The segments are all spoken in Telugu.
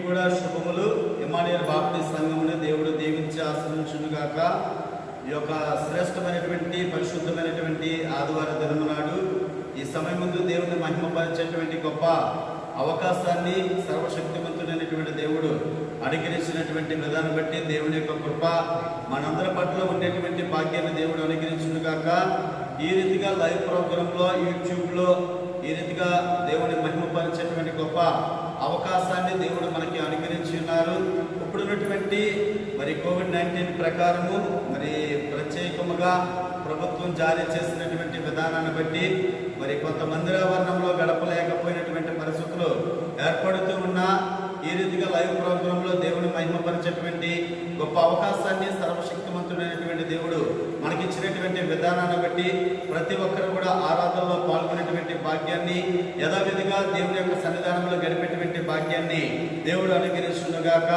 కూడా శుభములు. ఇమ్మానుయేల్ బాప్టిస్ట్ సంఘముని దేవుడు దీవించి ఆశీర్వదించునుగాక. ఈ యొక్క శ్రేష్టమైనటువంటి పరిశుద్ధమైనటువంటి ఆదివార దినము నాడు ఈ సమయం ముందు దేవుని మహిమపరిచేటువంటి గొప్ప అవకాశాన్ని సర్వశక్తిమంతుడైనటువంటి దేవుడు అనుగ్రహించినటువంటి విధానం బట్టి దేవుని యొక్క కృప మనందరి పట్ల ఉండేటువంటి భాగ్యాన్ని దేవుడు అనుగ్రహించునుగాక. ఈ రీతిగా లైవ్ ప్రోగ్రాంలో యూట్యూబ్లో ఈ రీతిగా దేవుని మహిమపరిచేటువంటి గొప్ప అవకాశాన్ని దేవుడు మనకి అనుగ్రహించి ఉన్నారు. ఇప్పుడున్నటువంటి మరి కోవిడ్-19 ప్రకారము మరి ప్రత్యేకముగా ప్రభుత్వం జారీ చేసినటువంటి విధానాన్ని బట్టి మరి కొంత మందిరావరణంలో గడపలేకపోయినటువంటి పరిస్థితులు ఏర్పడుతూ ఉన్నా ఈ రీతిగా లైవ్ ప్రోగ్రాంలో దేవుని మహిమపరిచేటువంటి గొప్ప అవకాశాన్ని సర్వశక్తిమంతుడైనటువంటి దేవుడు మనకిచ్చినటువంటి విధానాన్ని బట్టి ప్రతి ఒక్కరు కూడా ఆరాధనలో పాల్గొనేటువంటి భాగ్యాన్ని యథావిధిగా దేవుని యొక్క సన్నిధానంలో గడిపేటువంటి భాగ్యాన్ని దేవుడు అనుగ్రహించునుగాక.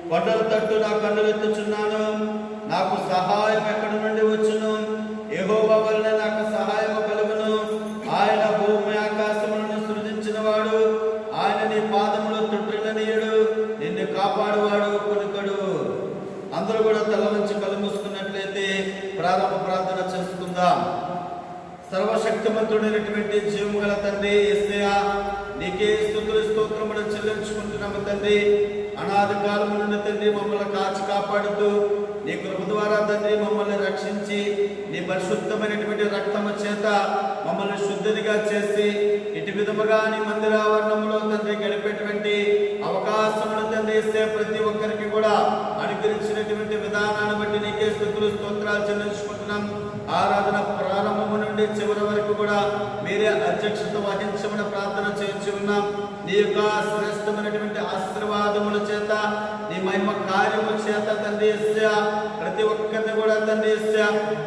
కొండల తట్టు నా కన్నులు ఎత్తుచున్నాను, నాకు సహాయం ఎక్కడి నుండి వచ్చును? యెహోవా వలన నాకు సహాయం కలుగును. ఆయన భూమి ఆకాశములను సృజించిన వాడు, ఆయన నీ పాదములు తుట్టిననీయుడు, నిన్ను కాపాడువాడు కొనుకడు. అందరూ కూడా తల నుంచి కళ్ళు మూసుకున్నట్లయితే ప్రారంభ ప్రార్థన చేసుకుందాం. సర్వశక్తిమంతుడైనటువంటి జీవము గల తండ్రి యేసయ్యా, నీకే స్తుతులు స్తోత్రములు చెల్లించుకుంటున్నాము తండ్రి. అనాది కాలము నుండి తండ్రి మమ్మల్ని కాచి కాపాడుతూ నీ కృప ద్వారా తండ్రి మమ్మల్ని రక్షించి నీ పరిశుద్ధమైనటువంటి రక్తము చేత మమ్మల్ని శుద్ధిగా చేసి ఇటు విధముగా నీ మందిరావరణంలో తండ్రి గడిపేటువంటి అవకాశమును తండ్రి ఇస్తే ప్రతి ఒక్కరికి కూడా అనుగ్రహించినటువంటి విధానాన్ని బట్టి నీకే స్తుతులు స్తోత్రాలు చెల్లించుకుంటున్నాం. ఆరాధన ప్రారంభము నుండి చివరి వరకు కూడా మీరే అధ్యక్షత వహించమని ప్రార్థన చేయించి ఉన్నాం. నీ యొక్క శ్రేష్టమైనటువంటి ఆశీర్వాదముల చేత నీ మహిమ కార్యము చేత తండ్రి ప్రతి ఒక్కరిని కూడా తండ్రి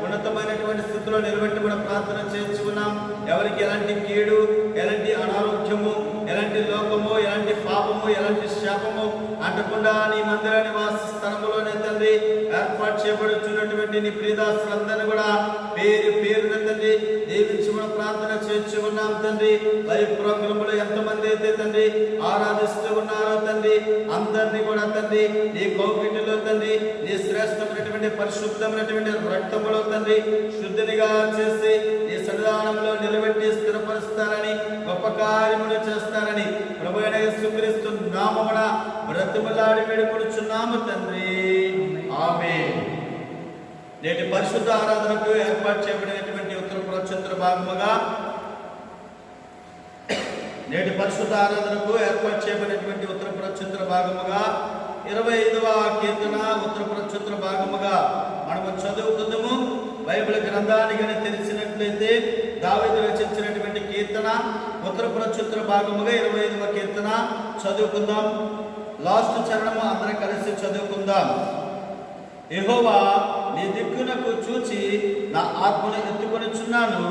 ఉన్నతమైనటువంటి స్థితిలో నిలబెట్టమని ప్రార్థన చేయించి ఉన్నాం. ఎవరికి ఎలాంటి కీడు, ఎలాంటి అనారోగ్యము, ఎలాంటి లోకము, ఎలాంటి పాపము, ఎలాంటి శాపము అంటకుండా నీ మందిర నివాస స్థలములోనే తండ్రి ఏర్పాటు చేయబడుతున్నటువంటి నీ ప్రియదాసులందరినీ కూడా పేరు పేరున తండ్రి దీవించమని ప్రార్థన చేయించి ఉన్నాం తండ్రి. లైవ్ ప్రోగ్రాంలో ఎంతమంది అయితే తండ్రి ఆరాధిస్తూ ఉన్నారో తండ్రి అందరినీ కూడా తండ్రి నీ కౌగిటిలో తండ్రి నీ శ్రేష్టమైనటువంటి పరిశుద్ధమైనటువంటి రక్తములో తండ్రి శుద్ధినిగా చేసి నీ సన్నిధానంలో నిలబెట్టి స్థిరపరుస్తారని గొప్ప కార్యములు చేస్తారని ప్రభువైన యేసుక్రీస్తు నామమున బ్రతిమలాడి వేడుకొనుచున్నాము తండ్రి. ఆమేన్. నేటి పరిశుద్ధ ఆరాధనకు ఏర్పాటు చేయబడినటువంటి ఉత్తర ప్రచుత్ర భాగముగా నేటి పరిశుద్ధ ఆరాధనకు ఏర్పాటు చేయబడినటువంటి ఉత్తర ప్రచుత్ర భాగముగా 25వ కీర్తన ఉత్తర ప్రచుత్ర భాగముగా మనము చదువుకుందాము. బైబిల్ గ్రంథాన్ని కానీ తెలిసినట్లయితే దావీదు రచించినటువంటి కీర్తన ఉత్తర ప్రచుత్ర భాగముగా 25వ కీర్తన చదువుకుందాం. లాస్ట్ చరణము అందరం కలిసి చదువుకుందాం. యెహోవా నీ దిక్కునకు చూచి నా ఆత్మను ఎత్తుకొనిచున్నాను.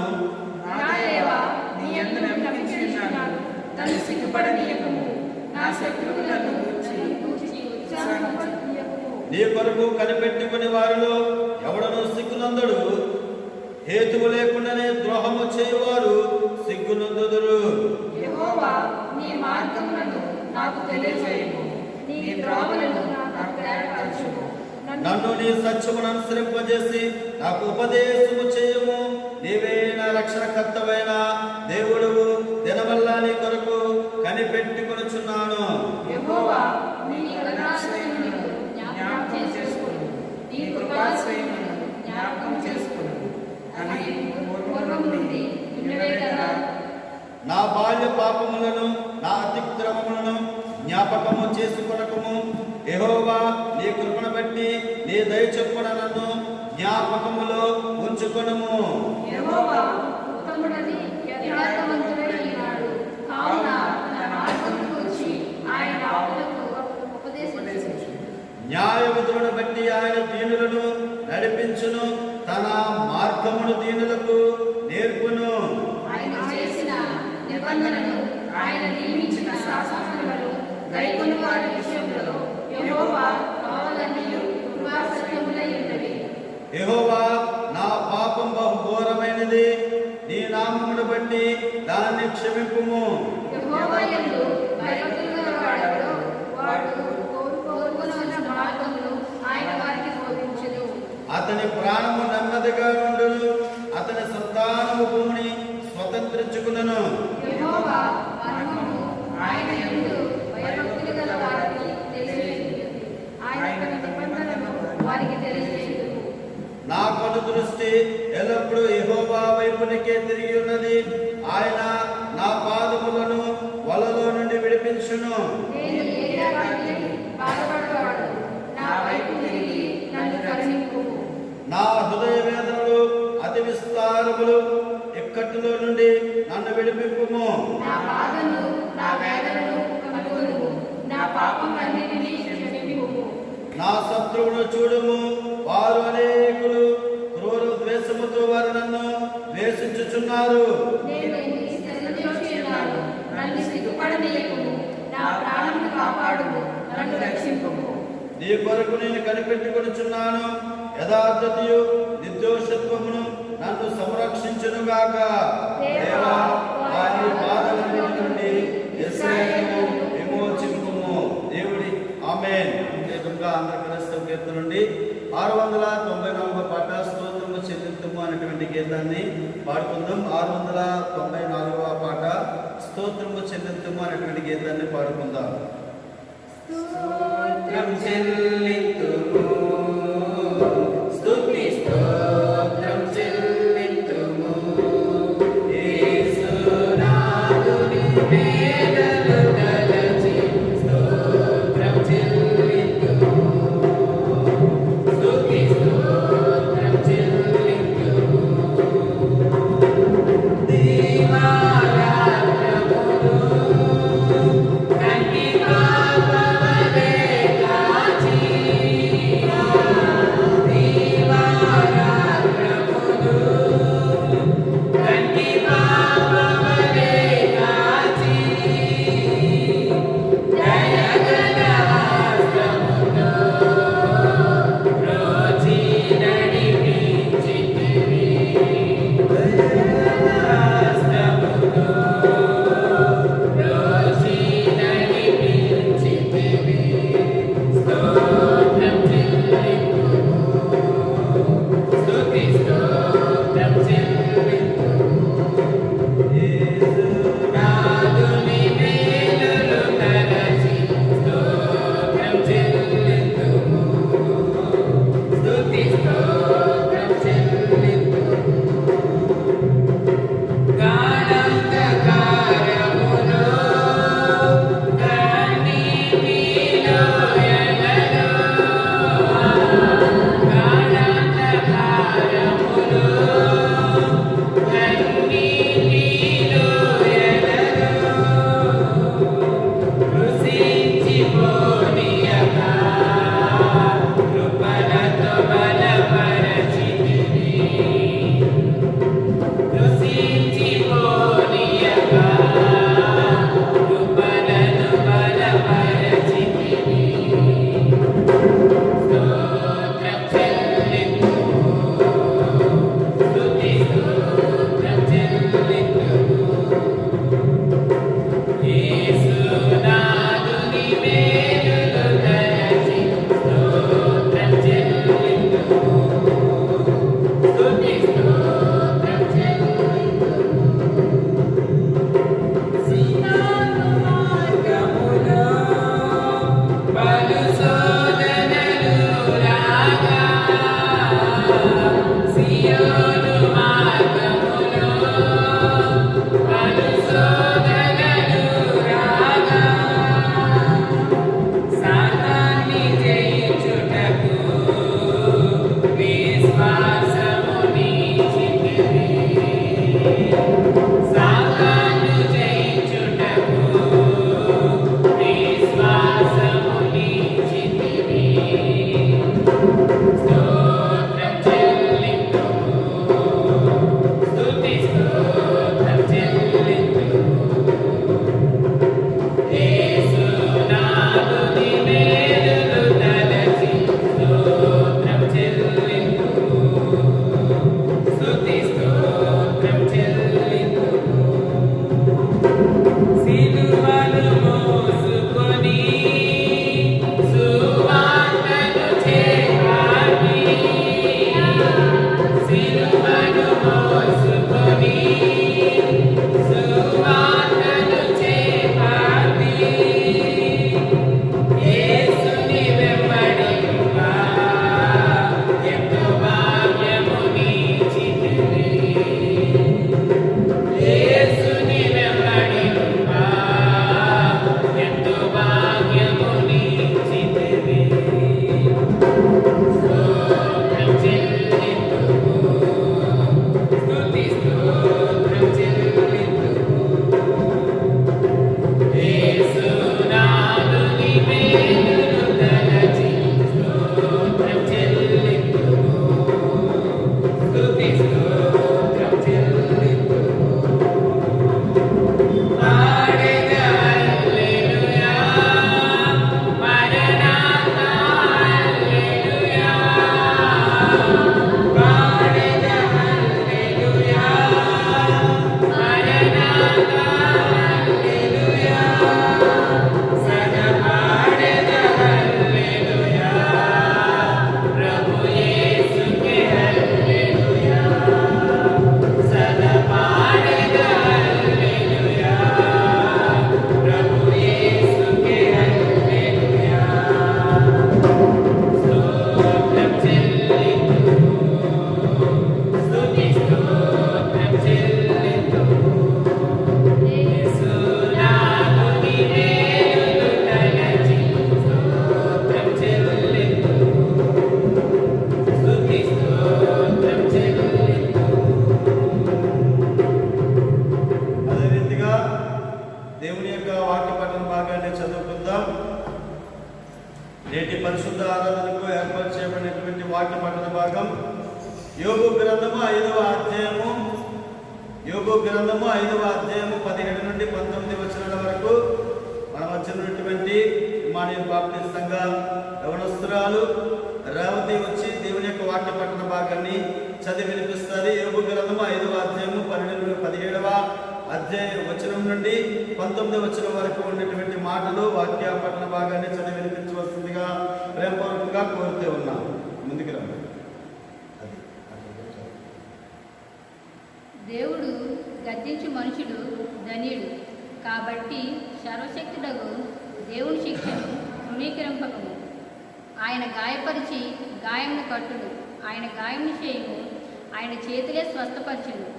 నీ కొరకు కనిపెట్టుకుని వారిలో ఎవడనూ సిగ్గునందడు. హేతువు లేకుండానే ద్రోహము చేయువారు సిగ్గునందుదురు. యెహోవా నీ మార్గములను నాకు తెలియజేయుము, నీ త్రోవలను నాకు బయలుపరచుము. నన్ను నీ సత్యమును అనుసరింపజేసి నాకు ఉపదేశము చేయము. నీవే నా రక్షణకర్తవైన దేవుడువు. దినమల్లా నీ కొరకు కనిపెట్టుకొనుచున్నాను. యెహోవా నీ కరుణాశ్రయమును జ్ఞాపకం చేసుకొను. నీ కృపాశ్రయమును జ్ఞాపకం చేసుకొను అని పూర్వం నుండి విన్నవే కదా. నా బాల్య పాపములను నా అతిక్రమములను జ్ఞాపకము చేసుకొనకము. యెహోవా నీ కృపను బట్టి నీ దయ చొప్పున నన్ను జ్ఞాపకములో ఉంచుకొనుము. యెహోవా ఉత్తముడని యథార్థవంతుడై ఉన్నాడు. కావున తన మార్గమును గూర్చి ఆయన ఆవులకు ఉపదేశించు. న్యాయ విధులను బట్టి ఆయన దీనులను నడిపించును. తన మార్గమును దీనులకు నేర్పును. ఆయన చేసిన నిబంధనను, ఆయన నియమించిన శాసనములను గైకొను వారి విషయంలో యెహోవా కావాలనియు కృపా సత్యములై ఉన్నవి. యెహోవా నా పాపం బహు ఘోరమైనది. నీ నామమును బట్టి దాన్ని క్షమింపుము. యెహోవా యందు భయభక్తులు గలవాడెవడో వాడు కోరుకొనున్న మార్గమును ఆయన వారికి బోధించును. అతని ప్రాణము నెమ్మదిగా ఉండును. అతని సంతానము భూమిని స్వతంత్రించుకును. యెహోవా మర్మము ఆయన యందు భయభక్తులు గల వారికి తెలియజేయును. ఆయన తన నిబంధనను వారికి తెలియజేయును. నా కను దృష్టి ఎల్లప్పుడూ యెహోవా వైపునికే తిరిగి ఉన్నది. ఆయన నా పాదములను వలలో నుండి విడిపించును. నేను ఏడాది బాధపడవాడు నా వైపు తిరిగి నన్ను కరుణింపుము. నా హృదయ వేదనలు అతి విస్తారములు. ఇక్కట్టులో నుండి నన్ను విడిపింపుము. నా బాధను నా వేదనను కనుగొనుము. నా పాపమన్నిటినీ క్షమింపుము. నా శత్రువును చూడుము. వారు అనేకులు. క్రూర ద్వేషముతో వారు నన్ను ద్వేషించుచున్నారు. నేను నీ స్థితిలోకి ఉన్నాను. నన్ను సిగ్గుపడనీయకుము. నా ప్రాణమును కాపాడుము. నన్ను రక్షింపుము. నీ కొరకు నేను కనిపెట్టుకొనుచున్నాను. యథార్థతయు నిర్దోషత్వమును నన్ను సంరక్షించునుగాక. దేవా వారి బాధల నుండి ఇశ్రాయేలును విమోచింపుము. దేవుడి ఆమేన్. దుర్గా ఆంధ్ర క్రైస్తవ కీర్తన నుండి 694వ పాట స్తోత్రము చెల్లింతుము అనేటువంటి గీతాన్ని పాడుకుందాం. 694వ పాట స్తోత్రము చెల్లింతుము అనేటువంటి గీతాన్ని పాడుకుందాం. స్తోత్రం చెల్లింతుము, స్తుతి స్తోత్రం చెల్లింతుము. యేసునాథుని వేదలు తలచి స్తోత్రం చెల్లింతుము. స్తుతి స్తోత్రం చెల్లింతుము. దీవారాత్రములు కంటి పాపవలే కాచి యోబు గ్రంథము 5వ అధ్యాయము 17 నుండి 19 వచనాల వరకు మనం వచ్చినటువంటి ఇమ్మానుయేల్ బాప్టిస్ట్ సంఘ యవనస్తురాలు రేవతి వచ్చి దేవుని యొక్క వాక్య పఠన భాగాన్ని చదివి వినిపిస్తుంది. యోబు గ్రంథము 5వ అధ్యాయము 17వ అధ్యాయ వచనం నుండి 19వ వచనం వరకు ఉన్నటువంటి మాటలు వాక్య పఠన భాగాన్ని చదివి వినిపించవలసిందిగా ప్రేమపూర్వకంగా కోరుతూ ఉన్నాం. ముందుకు రండి. దేవుడు గద్దించు మనుషుడు ధన్యుడు. కాబట్టి సర్వశక్తుడగు దేవుని శిక్షను తృణీకరింపకము. ఆయన గాయపరిచి గాయమును కట్టుడు, ఆయన గాయమును చేయుము, ఆయన చేతులే స్వస్థపరచును.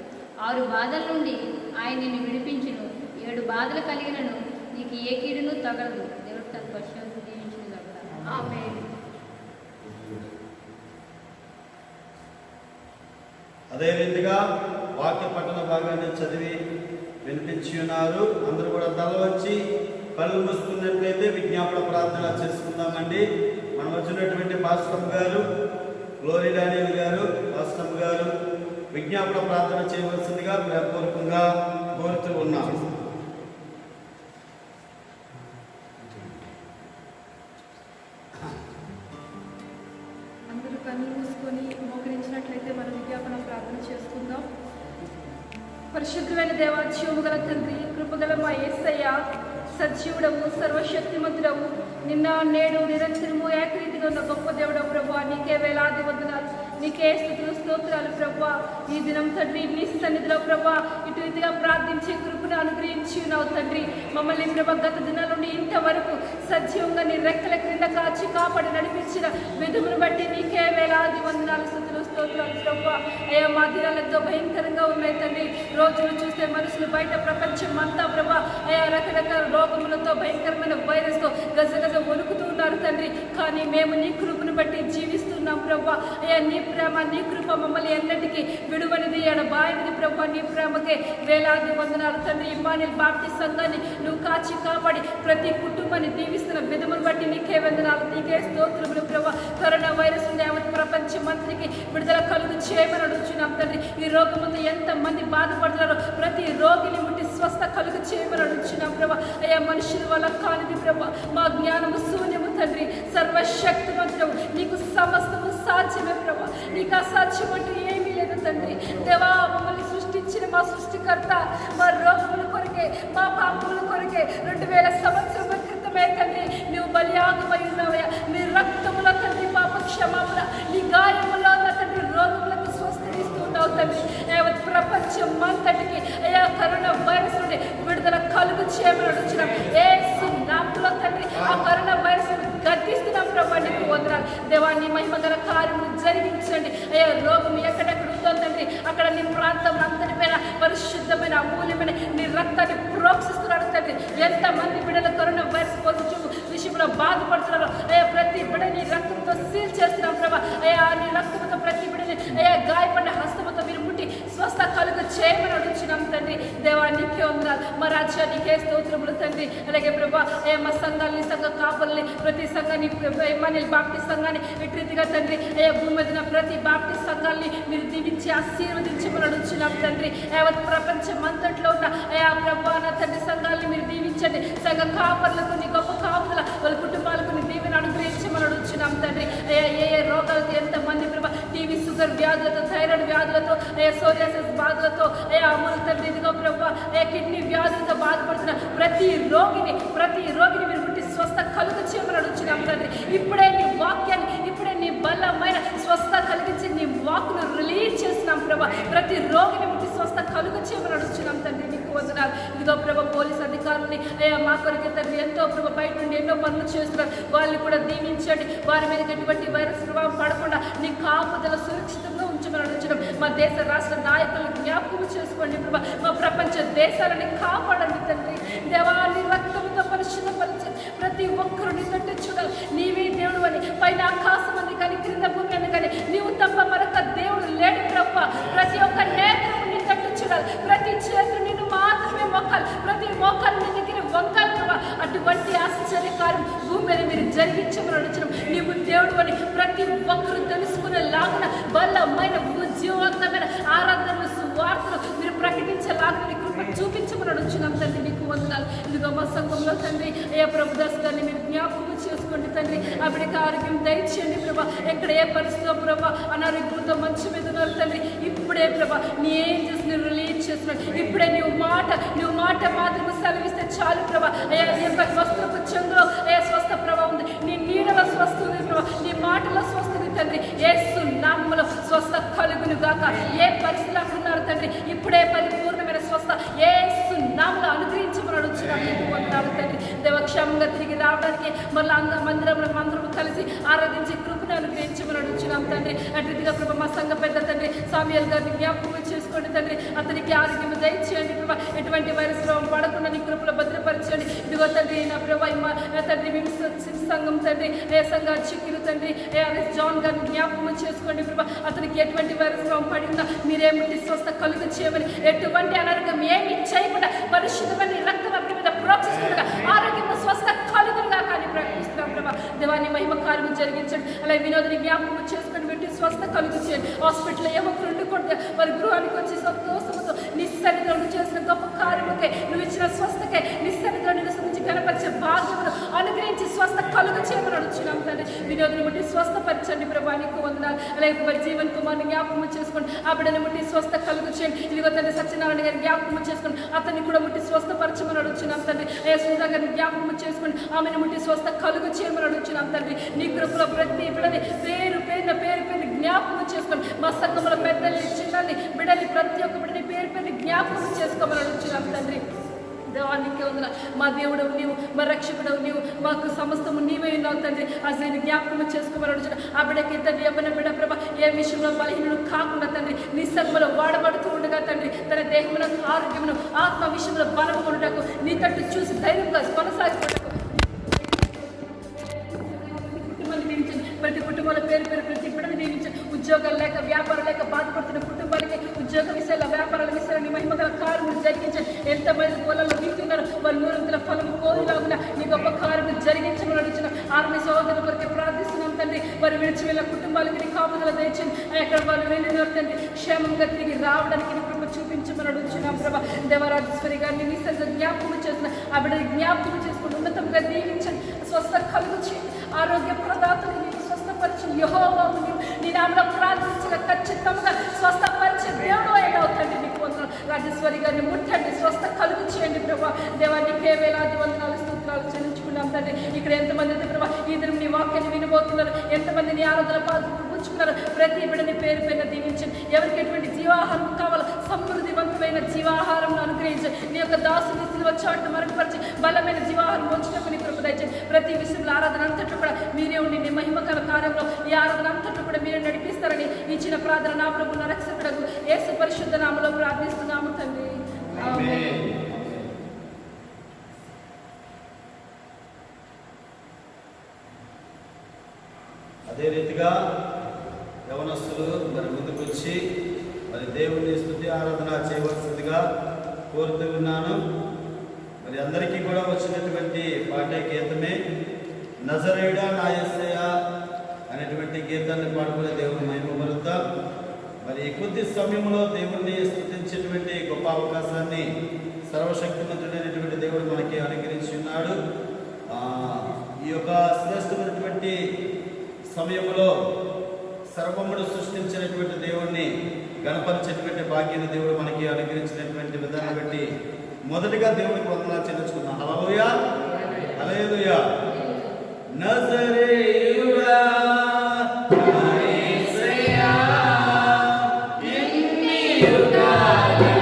6 బాధల నుండి ఆయన నిన్ను విడిపించును. 7 బాధలు కలిగినను నీకు ఏ కీడును తగలదు. దేవుడు తన పశ్చాత్తు దీవించును గాక. ఆమేన్. అదే రీతిగా వాక్య పఠన భాగాన్ని చదివి వినిపించి ఉన్నారు. అందరూ కూడా తల వచ్చి కళ్ళు మూసుకున్నట్లయితే విజ్ఞాపన ప్రార్థన చేసుకుందామండి. మనం వచ్చినటువంటి పాస్టమ్ గారు, గ్లోరీ డానియల్ గారు, పాస్టమ్ గారు విజ్ఞాపన ప్రార్థన చేయవలసిందిగా ప్రేమపూర్వకంగా కోరుతూ ఉన్నాం. అందరూ కళ్ళు మూసుకొని మోకరించినట్లయితే మనం విజ్ఞాపన ప్రార్థన చేసుకుందాం. పరిశుద్ధమైన దేవా, జీవము గల తండ్రి, కృపగల మా యేసయ్య, సజీవుడము, సర్వశక్తిమంతుడవు, నిన్న నేడు నిరంతరము ఏకరీతిగా ఉన్న గొప్ప దేవుడవు ప్రభువా, నీకే వేలాది వందనాలు, నీకే స్తుతులు స్తోత్రాలు ప్రభువా. ఈ దినం తండ్రి నీ సన్నిధిలో ప్రభువా ఇటు రీతిగా ప్రార్థించి కృపను అనుగ్రహించి ఉన్నావు తండ్రి. మమ్మల్ని ప్రభా గత దినాల నుండి ఇంతవరకు సజీవంగా నీ రెక్కల క్రింద కాచి కాపాడి నడిపించిన విధమును బట్టి నీకే వేలాది వందనాలు, స్తుతులు స్తోత్రాలు ప్రభువా. అయ్యా, మా దినాలతో భయంకరంగా ఉన్నాయి తండ్రి. రోజులు చూస్తే మనుషులు బయట ప్రపంచం అంతా ప్రభా అయా రకరకాల రోగములతో భయంకరమైన వైరస్తో గజగజ వణుకుతూ ఉన్నారు తండ్రి. కానీ మేము నీ కృపను బట్టి జీవిస్తున్నాం ప్రభా. అయ్యా, నీ ప్రేమ నీ కృప మమ్మల్ని ఎన్నటికీ విడువనిది ఎడబాయనిది ప్రభా. నీ ప్రేమకే వేలాది వందనాలు తండ్రి. ఇమ్మానుయేల్ బాప్టిస్ట్ సంఘాన్ని నువ్వు కాచి కాపాడి ప్రతి కుటుంబాన్ని దీవిస్తున్న విధమును బట్టి నీకే వందనాలు, నీకే స్తోత్రములు ప్రభా. కరోనా వైరస్ నుండి యావత్ ప్రపంచం మంత్రికి విడుదల కలుగు చేయమని అడుగుచున్నాం తండ్రి. ఈ రోగముతో ఎంతమంది బాధపడుతున్నారో ప్రతి రోగిని ముట్టి స్వస్థ కలుగు చేయమని అడుగుచున్నాం ప్రభా. అయ్యా, మనుషుల వల్ల కానిది ప్రభా, మా జ్ఞానము శూన్యము తండ్రి. సర్వశక్తిమంతుడవు, నీకు సమస్తము సాధ్యమే ప్రభా. నీకు అసాధ్యం అంటూ ఏమీ లేదు తండ్రి. దేవా, మమ్మల్ని సృష్టించిన మా సృష్టికర్త మా రోగముల కొరకే, మా పాపముల కొరకే 2000 సంవత్సరముల క్రితమే తండ్రి నువ్వు బలియాగమై ఉన్నావయ్యా. నీ రక్తములో తండ్రి పాప క్షమాపణ, నీ గాయములో తండ్రి రోగములకు స్వస్థనిస్తూ ఉన్నావు తండ్రి. యావత్ ప్రపంచం అంతటికి అయ్యా కరోనా వైరస్ నుండి విడుదల కలుగు చేయమని అడుగుతున్నాం యేసు నామములో తండ్రి. ఆ కరోనా వైరస్ గద్దిస్తున్నాం ప్రభా, నీకు వందనాలు దేవా. నీ మహిమ గల కార్యములు జరిగించండి అయ్యా. రోగం ఎక్కడెక్కడ ఉందో తండ్రి అక్కడ నీ ప్రాంతం అంతటిపైన పరిశుద్ధమైన అమూల్యమైన నీ రక్తాన్ని ప్రోక్షిస్తున్నాడు తండ్రి. ఎంతమంది బిడ్డలు కరోనా వైరస్ పాజిటివ్ విషయంలో బాధపడుతున్నారు అయ్యా, ప్రతి బిడ్డ నీ రక్తంతో సీల్ చేస్తున్నాం ప్రభా. అయ్యా, నీ రక్తంతో ప్రతి బిడ్డని అయ్యా గాయపడిన హస్తముతో మీరు ముట్టి స్వస్థ కలుగు చేయమని అడుగుచున్నాం తండ్రి. దేవా, నీకే వందనాలు, మా రాజ్యానికే స్తోత్రములు తండ్రి. అలాగే ప్రభా అయ్యా, మా సంఘాలని, సంఘ కాపుల్ని, ప్రతి సంఘాన్ని, ఇమ్మానుయేల్ బాప్టిస్ట్ సంఘాన్ని ఇటు రీతిగా తండ్రి అయ్యా భూమి మీద ప్రతి బాప్టిస్ట్ సంఘాన్ని మీరు దీవించి ఆశీర్వదించమని అడుగుచున్నాం తండ్రి. యావత్ ప్రపంచం అంతట్లో ఉన్న అయా ప్రభా నా తండ్రి సంఘాలని మీరు దీవించండి. సంఘ కాపర్లకు నీ గొప్ప కాపుదల, వాళ్ళ కుటుంబాలకు నీ దీవెన అనుగ్రహించమని అడుగుచున్నాం తండ్రి. అయ్యా, ఏ రోగాలతో ఎంతమంది ప్రభా టీవీ షుగర్ వ్యాధులతో, థైరాయిడ్ వ్యాధులతో, అయ్యా సోరియాసిస్ బాధలతో, అయ్యా అమలు తండ్రి ఇదిగో ప్రభా అయ్యా కిడ్నీ వ్యాధులతో బాధపడుతున్న ప్రతి రోగిని మీరు ముట్టి స్వస్థ కలుగు చేయమని అడుగుచున్నాం తండ్రి. ఇప్పుడే నీ వాక్యాన్ని, ఇప్పుడే నీ బలమైన స్వస్థ కలిగించి నీ వాక్ను రిలీజ్ చేస్తున్నాం ప్రభా. ప్రతి రోగిని ముట్టి స్వస్థ కలుగు చేయమని అడుగుచున్నాం తండ్రి. నీకు వందనాలు. ఇదిగో ప్రభా పోలీస్ అధికారులని అయ్యా మా కొరకే తండ్రి ఎంతో ప్రభా బయట నుండి ఎన్నో పనులు చేస్తున్నారు, వాళ్ళని కూడా దీవించండి. వారి మీద ఎటువంటి వైరస్ ప్రభావం పడకుండా నీ కాపుదల సురక్షితంగా ఉంచమని అడుగుచున్నాం. మా దేశ రాష్ట్ర నాయకులను జ్ఞాపకం చేసుకోండి ప్రభా. మా ప్రపంచ దేశాలని కాపాడండి తండ్రి. దేవాన్ని రక్తంతో పరిశుద్ధపరిచి ప్రతి ఒక్కరు నీ తట్టు చూడాలి. నీవే దేవుడు అని, పైన ఆకాశం అని కానీ క్రింద భూమి అని కానీ నీవు తప్ప మరొక దేవుడు లేడు ప్రభా. ప్రతి ఒక్క నేత్రము నీ తట్టు చూడాలి, ప్రతి చేతులు నిన్ను మాత్రమే మొక్కాలి, ప్రతి మోకాలు నీ దగ్గర వంకాలి ప్రభా. అటువంటి ఆశ్చర్యకారం భూమి మీద మీరు జరిగించమని అడుగుతున్నాం. నీవు దేవుడు అని ప్రతి ఒక్కరు తెలుసుకునేలాగా బలమైన ఉద్యోగమైన ఆరాధనలు సువార్తలు మీరు ప్రకటించేలాగా మీ కృప చూపించమని అడుగుచున్నాం తండ్రి. మీకు వందనాలు. ఇదిగో మా సంఘంలో తండ్రి అయ్యా ప్రభుదాస్ గారిని మీరు జ్ఞాపకం చేసుకోండి తండ్రి. ఆవిడకి ఆరోగ్యం దయచేయండి ప్రభా. ఎక్కడ ఏ పరిస్థితిలో ప్రభా అనారోగ్యంతో మంచి మీద ఉన్నారు తండ్రి. ఇప్పుడే ప్రభా నీ ఏంజెస్ ని రిలీజ్ చేస్తున్నాడు. ఇప్పుడే నువ్వు మాట మాత్రమే సెలవిస్తే చాలు ప్రభా. అయ్యా ఎంత స్వస్థపు చెందులో ఏ స్వస్థ ప్రభా ఉంది. నీ నీడలో స్వస్థ ఉంది ప్రభా. నీ మాటలో స్వస్థ ఉంది తండ్రి. యేసు నామములో స్వస్థ కలుగును గాక. ఏ పరిస్థితులు అక్కడ ఉన్నారు తండ్రి. ఇప్పుడే పరిపూర్ణమైన స్వస్థ యేసు నామములో అనుగ్రహించమని అడుగుచున్నాను. నీకు వందనాలు తండ్రి. దేవక్షేమంగా తిరిగి రావడానికి మళ్ళీ మందిరంలో కలిసి ఆరాధించి కృపను అనుగ్రహించమని అడుగుచున్నాం తండ్రి. అటుగా ప్రభా మా సంఘ పెద్ద తండ్రి సామ్యూయల్ గారిని జ్ఞాపకం చేసుకోండి తండ్రి. అతనికి ఆరోగ్యం దయచేయండి ప్రభా. ఎటువంటి వైరస్ రోగం పడకుండా నీ కృపలో భద్రపరచండి. ఇదిగో తండ్రి నా ప్రభా తండ్రి మేము సంఘం తండ్రి ఏ సంఘ చిక్కిలు తండ్రి జాన్ గారిని జ్ఞాపకం చేసుకోండి ప్రభా. అతనికి ఎటువంటి వైరస్ రోగం పడినా మీరేమిటి స్వస్థ కలుగ చేయమని, ఎటువంటి అనారోగ్యం ఏమి చేయకుండా పరిశుద్ధమైన రక్తం అప్పటి మీద ప్రోక్షిస్తుండగా ఆరోగ్యం స్వస్థ కలుగులుగా కానీ ప్రకటిస్తున్నాం ప్రభా. దేవాన్ని మహిమ కార్యం జరిగించండి. అలాగే వినోదిని జ్ఞాపకం చేసుకొని పెట్టి స్వస్థ కలుగు చేయండి. హాస్పిటల్లో ఏమొకరు ఉండుకుంటే వారి గృహానికి వచ్చి సంతోషంతో నిస్సన్నిధిలో చేసిన గొప్ప కార్యముకే నువ్వు ఇచ్చిన స్వస్థకే నిస్సన్నిధిలో నిలుస్తుంది కనపరిచే భాగ్యమును అనుగ్రహించి స్వస్థ కలుగు చేయమని అడుగుచున్నాం తండ్రి. వినోదిని ముట్టి స్వస్థపరచండి ప్రభా. నీకు వందనాలు. అలాగే మరి జీవన్ కుమార్ని జ్ఞాపకం చేసుకోండి. ఆ బిడ్డని ముట్టి స్వస్థ కలుగు చేయండి. ఇదిగో తండ్రి సత్యనారాయణ గారిని జ్ఞాపకం చేసుకోండి. అతన్ని కూడా ముట్టి స్వస్థపరచమని అడుగుచున్నాం తండ్రి. ఏ సుధా గారిని జ్ఞాపకం చేసుకోండి. ఆమెను ముట్టి స్వస్థ కలుగు చేయమని అడుగుచున్నాం తండ్రి. నీ కృపలో ప్రతి బిడ్డని పేరు జ్ఞాపకం చేసుకోండి. మా సంఘంలో పెద్దల్ని చిన్నల్ని బిడ్డల్ని ప్రతి ఒక్క బిడ్డని పేరు జ్ఞాపకం చేసుకోమని అడుగుచున్నాం తండ్రి. దేవానికి వందన. మా దేవుడవు నీవు, మా రక్షకుడవు నీవు, మాకు సమస్తము నీవే ఉన్నావు తండ్రి. అసలు జ్ఞాపకం చేసుకోమని అడుగుతున్నా. ఆ బిడ్డకి తండ్రి ఎవరిన బిడ్డ ప్రభ ఏ విషయంలో బలహీనుడు కాకుండా తండ్రి నీ సంఘంలో వాడబడుతూ ఉండగా తండ్రి తన దేహమును ఆరోగ్యమును ఆత్మ విషయంలో బలం కొనుటకు నీ తట్టు చూసి ధైర్యంగా కొనసాగిపోటకు ప్రతి కుటుంబాల పేరు ప్రతి బిడ్డను దీవించండి. ఉద్యోగాలు లేక వ్యాపారం లేక బాధపడుతున్న కుటుంబాలకి ఉద్యోగ విషయాల వ్యాపారాల విషయాలు నీ మహిమగల కార్యములు జరిగించండి. ఎంతమంది పొలాల్లో దిగుతున్నారు వారు నూరంతుల ఫలం కోరిలాగున నీ గొప్ప కార్యములు జరిగించమని అడుగుతున్న ఆర్మీ సహోదరుల కొరకు ప్రార్థిస్తున్నాం తండ్రి. వారు విడిచి వెళ్ళిన కుటుంబాలకి నీ కాపుదల తెచ్చండి. ఎక్కడ వాళ్ళు వెళ్ళినారు తండ్రి క్షేమంగా తిరిగి రావడానికి నీ కృప చూపించమని అడుగుతున్నాం ప్రభా. దేవరాజేశ్వరి గారిని నీ సరిగ్గా జ్ఞాపకం చేసిన ఆ బిడ్డని జ్ఞాపకం చేసుకుని ఉన్నతంగా దీవించండి. స్వస్థ కలుగు చేయండి. ఆరోగ్య ప్రదాతలు నీకు స్వస్థపరిచి యెహోవావు నీవు నీ నామములో ప్రార్థించిన ఖచ్చితంగా స్వస్థపరిచే దేవుడు అవుతండి. నీకు వందనాలు. రాజేశ్వరి గారిని ముట్టండి. స్వస్థ కలుగు చేయండి ప్రభా. దేవానికి వేలాది వందనాలు స్తోత్రాలు చెల్లించుకున్నాం తండ్రి. ఇక్కడ ఎంతమంది అయితే ప్రభా ఈ దినం నీ వాక్యాన్ని వినబోతున్నారు, ఎంతమంది నీ ఆరాధన పాల్గొంచుకున్నారు. ప్రతి బిడ్డని పేరు పైన దీవించండి. ఎవరికి ఎటువంటి జీవాహారం కావాలో సమృద్ధివంతమైన జీవాహారం అనుగ్రహించండి. నీ యొక్క దాసుని సిలువ చాటును మరుగుపరిచి బలమైన జీవాహారం వచ్చేటప్పుడు నీ కృప దయచేయండి. ప్రతి విషయంలో ఆరాధన అంతట్లో కూడా మీరే ఉండి నీ మహిమకర కార్యంలో ఈ ఆరాధన అంతట్లో కూడా మీరే నడిపిస్తారని ఇచ్చిన ప్రార్థన నా ప్రభు నా రక్షకుడకు యేసు పరిశుద్ధ నామములో ప్రార్థిస్తున్నాము తండ్రి. ఆమేన్. అదే రీతిగా యవనస్తులు మరి ముందుకు వచ్చి మరి దేవుని స్తుతి ఆరాధన చేయవలసిందిగా కోరుతూ ఉన్నాను. మరి అందరికీ కూడా వచ్చినటువంటి పాటే గీతమే నజరేయుడా నా యేసయ్యా అనేటువంటి గీతాన్ని పాడుకునే దేవుని మహిమపరుద్దాం. మరి కొద్ది సమయంలో దేవుణ్ణి స్తుతించేటువంటి గొప్ప అవకాశాన్ని సర్వశక్తిమంతుడైనటువంటి దేవుడు మనకి అనుగ్రహించి ఉన్నాడు. ఈ యొక్క శ్రేష్టమైనటువంటి సమయంలో సర్వమును సృష్టించినటువంటి దేవుణ్ణి గణపరిచేటువంటి భాగ్యాన్ని దేవుడు మనకి అనుగ్రహించినటువంటి విధానం బట్టి మొదటిగా దేవునికి వందనాలు చెల్లించుకుందాం. హల్లెలూయా హల్లెలూయా. నజరేయుడా నా యేసయ్యా ఎన్ని యుగాలకైనా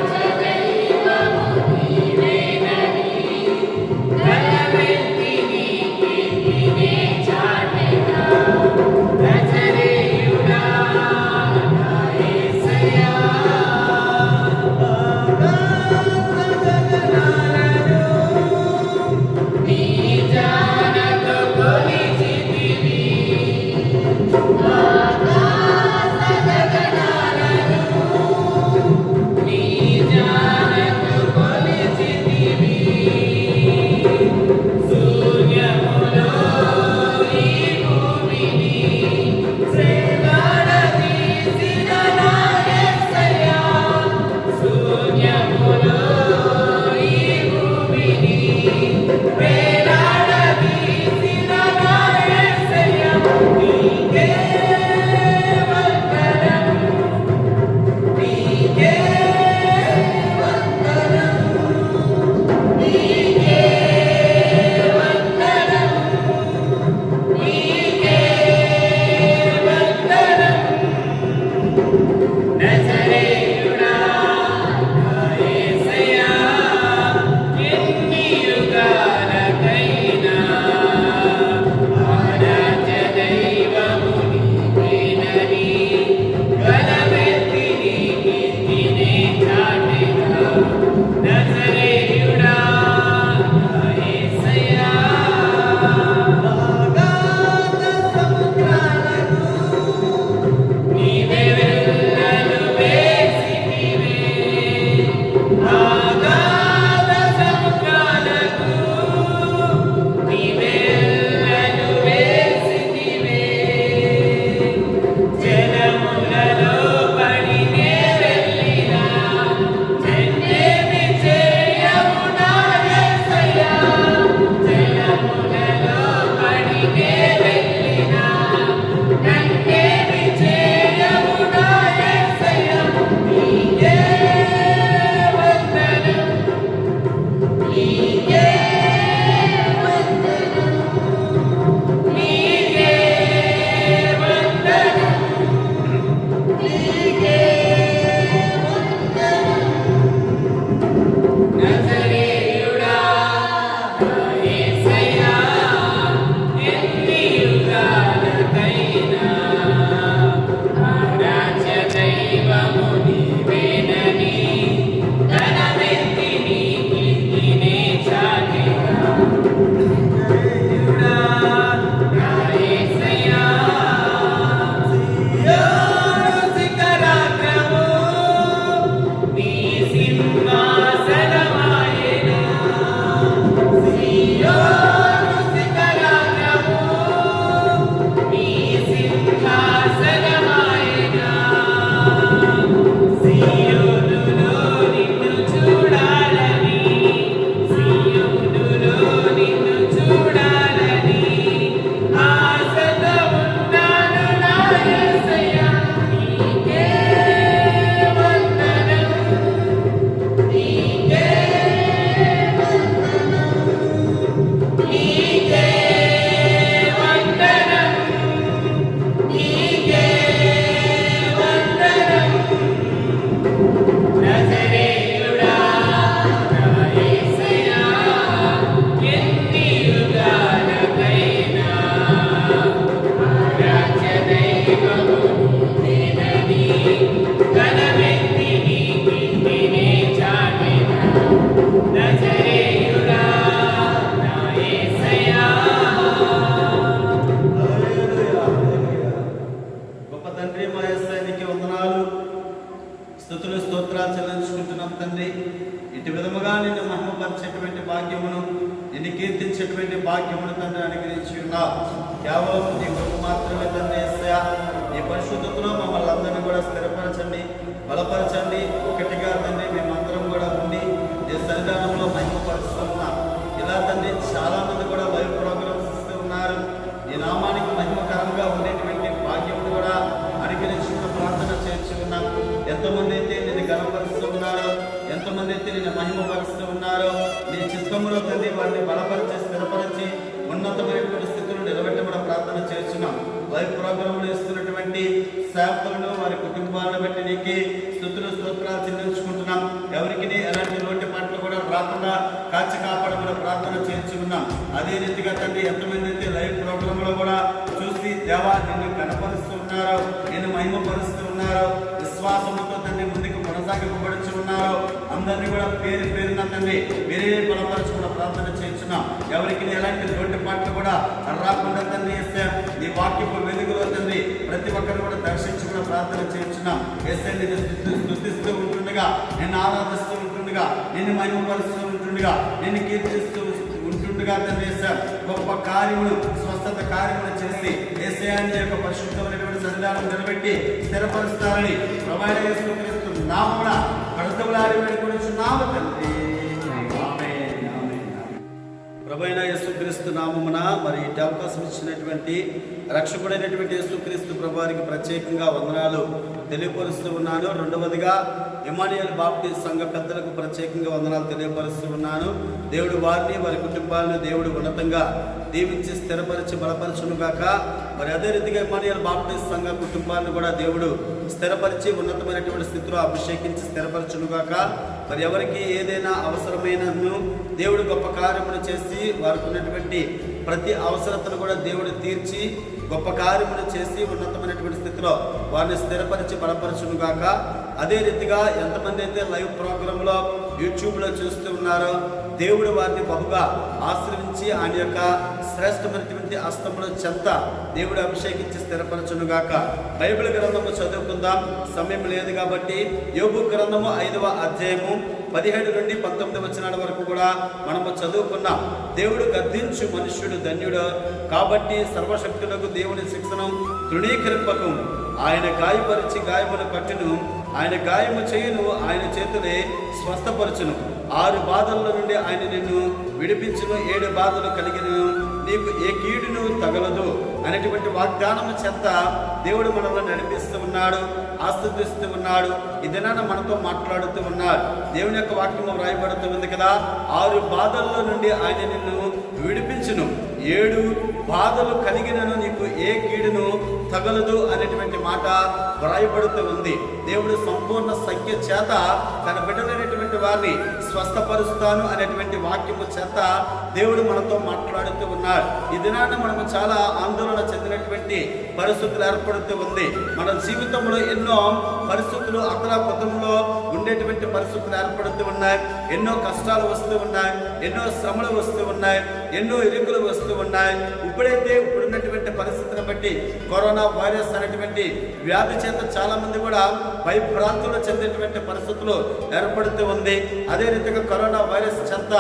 ఆరాధనైవము నీవేనని గలమెత్తి నీ కీర్తినే చాటెదా. నజరేయుడా నా యేసయ్యా ఆకాశ గగనాలను స్తుతులు స్తోత్రాలు చెల్లించుకుంటున్నాం తండ్రి. ఇటు విధముగా నిన్ను మహిమపరిచేటువంటి భాగ్యమును, నిన్ను కీర్తించేటువంటి భాగ్యమును తండ్రి అనుగ్రహించి ఉన్నావు. కేవలం నీ కృప మాత్రమే తండ్రి. యేసయ్యా, నీ పరిశుద్ధతలో మమ్మల్ని అందరినీ కూడా స్థిరపరచండి, బలపరచండి. ఒకటిగా తండ్రి మేమందరం కూడా ఉండి నీ సన్నిధానంలో మహిమపరుస్తున్నాం. ఇలా తండ్రి చాలా మంది కూడా లైవ్ ప్రోగ్రామ్స్ ఇస్తూ ఉన్నారు. నీ నామానికి మహిమకరంగా ఉండేటువంటి భాగ్యమును కూడా అనుగ్రహించుకున్న ప్రార్థన చేర్చి ఉన్నాం. ఎంతమంది అయితే నేను గణపరుస్తూ ఉన్నారో, ఎంతమంది అయితే నేను మహిమపరుస్తూ ఉన్నారో, నీ చిత్తములో తండ్రి వారిని బలపరిచి స్థిరపరిచి ఉన్నతమైనటువంటి స్థితిలో నిలబెట్టమని ప్రార్థన చేస్తున్నాం. లైవ్ ప్రోగ్రాంలు ఇస్తున్నటువంటి సేవకులను, వారి కుటుంబాలను బట్టి నీకు స్తుతులు స్తోత్రాలు చెల్లించుకుంటున్నాం. ఎవరికి ఎలాంటి లోటు పాటలు కూడా రాకుండా కాచి కాపాడమని ప్రార్థన చేర్చి ఉన్నాం. అదే రీతిగా తండ్రి ఎంతమంది అయితే లైవ్ ప్రోగ్రాంలో కూడా చూసి దేవా నిన్ను కనపరుస్తూ ఉన్నారో, నిన్ను మహిమపరుస్తూ ఉన్నారో, విశ్వాసంతో తండ్రి ముందుకు కొనసాగింపబడుచు ఉన్నారో అందరినీ కూడా పేరు పేరున తండ్రి మీరే బలపరచుకున్న ప్రార్థన చేస్తున్నాం. ఎవరికి ఎలాంటి లోటు పాటలు కూడా రాకుండా తండ్రి ఎస్ఐ నీ వాక్యపు వెలుగులో తండ్రి ప్రతి ఒక్కరు కూడా దర్శించుకున్న ప్రార్థన చేస్తున్నాం. ఎస్ఐ నిన్ను స్తుతిస్తూ ఉంటుండగా, నిన్ను ఆరాధిస్తూ ఉంటుండగా, నిన్ను మహిమపరుస్తూ ఉంటుండగా, నిన్ను కీర్తిస్తూ ఉంటుండగా తండ్రి సార్ గొప్ప కార్యములు, స్వస్థత కార్యములు చేసి యేసయ్య యొక్క పరిశుద్ధమైనటువంటి సన్నిధానం నిలబెట్టి స్థిరపరుస్తారని ప్రభువైన యేసుక్రీస్తు నామమున కడుతబులాడి వేడుకొనుచున్నాము తండ్రి. ప్రభువైన యేసుక్రీస్తు నామమున మరి ఇటు అవకాశం ఇచ్చినటువంటి రక్షకుడైనటువంటి యేసుక్రీస్తు ప్రభువారికి ప్రత్యేకంగా వందనాలు తెలియపరుస్తూ ఉన్నాను. రెండవదిగా ఇమ్మానుయేల్ బాప్టిస్ట్ సంఘ పెద్దలకు ప్రత్యేకంగా వందనాలు తెలియపరుస్తూ ఉన్నాను. దేవుడు వారిని, వారి కుటుంబాలను దేవుడు ఉన్నతంగా దీవించి స్థిరపరిచి బలపరచును గాక. మరి అదే రీతిగా ఇమ్మానుయేల్ బాప్టిస్ట్ సంఘ కుటుంబాలను కూడా దేవుడు స్థిరపరిచి ఉన్నతమైనటువంటి స్థితిలో అభిషేకించి స్థిరపరచును గాక. మరి ఎవరికి ఏదైనా అవసరమైనను దేవుడు గొప్ప కార్యములు చేసి వారికి ఉన్నటువంటి ప్రతి అవసరతను కూడా దేవుడు తీర్చి గొప్ప కార్యములు చేసి ఉన్నతమైనటువంటి స్థితిలో వారిని స్థిరపరిచి బలపరచును గాక. అదే రీతిగా ఎంతమంది అయితే లైవ్ ప్రోగ్రాంలో యూట్యూబ్లో చూస్తూ ఉన్నారో దేవుడు వారిని బహుగా ఆశ్రయించి ఆయన యొక్క శ్రేష్టమైనటువంటి హస్తముల చెంత దేవుడు అభిషేకించి స్థిరపరచును గాక. బైబిల్ గ్రంథము చదువుకుందాం, సమయం లేదు కాబట్టి. యోబు గ్రంథము 5వ అధ్యాయము 17 నుండి 19 వచనాల వరకు కూడా మనము చదువుకున్నాం. దేవుడు గద్దించు మనుష్యుడు ధన్యుడు, కాబట్టి సర్వశక్తులకు దేవుని శిక్షను తృణీకరింపకు. ఆయన గాయపరిచి గాయములు కట్టును, ఆయన గాయము చేయును, ఆయన చేతులే స్వస్థపరచును. 6 బాధల నుండి ఆయన నిన్ను విడిపించును, 7 బాధలు కలిగిన నీకు ఏ కీడును తగలదు అనేటువంటి వాగ్దానము చెంత దేవుడు మనల్ని నడిపిస్తూ ఉన్నాడు, ఆస్వాదిస్తూ ఉన్నాడు. ఈ దినాన మనతో మాట్లాడుతూ ఉన్నాడు. దేవుని యొక్క వాక్యము వ్రాయబడుతూ ఉంది కదా, 6 బాధల్లో నుండి ఆయన నిన్ను విడిపించును, 7 బాధలు కలిగినను నీకు ఏ కీడును తగలదు అనేటువంటి మాట వ్రాయబడుతూ ఉంది. దేవుడు సంపూర్ణ సంఖ్య చేత తన బిడ్డలైనటువంటి వారిని స్వస్థపరుస్తాను అనేటువంటి వాక్యము చేత దేవుడు మనతో మాట్లాడుతూ ఉన్నాడు. ఈ దినాన మనము చాలా ఆందోళన చెందినటువంటి పరిస్థితులు ఏర్పడుతూ ఉంది. మన జీవితంలో ఎన్నో పరిస్థితులు అతలాకుతలంలో ఉండేటువంటి పరిస్థితులు ఏర్పడుతూ ఉన్నాయి. ఎన్నో కష్టాలు వస్తూ ఉన్నాయి, ఎన్నో శ్రమలు వస్తూ ఉన్నాయి, ఎన్నో ఇరుకులు వస్తూ ఉన్నాయి. ఇప్పుడున్నటువంటి పరిస్థితిని బట్టి కరోనా వైరస్ అనేటువంటి వ్యాధి చేత చాలా మంది కూడా భయభ్రాంతులు చెందేటువంటి పరిస్థితులు ఏర్పడుతూ ఉంది. అదే రీతిగా కరోనా వైరస్ చేత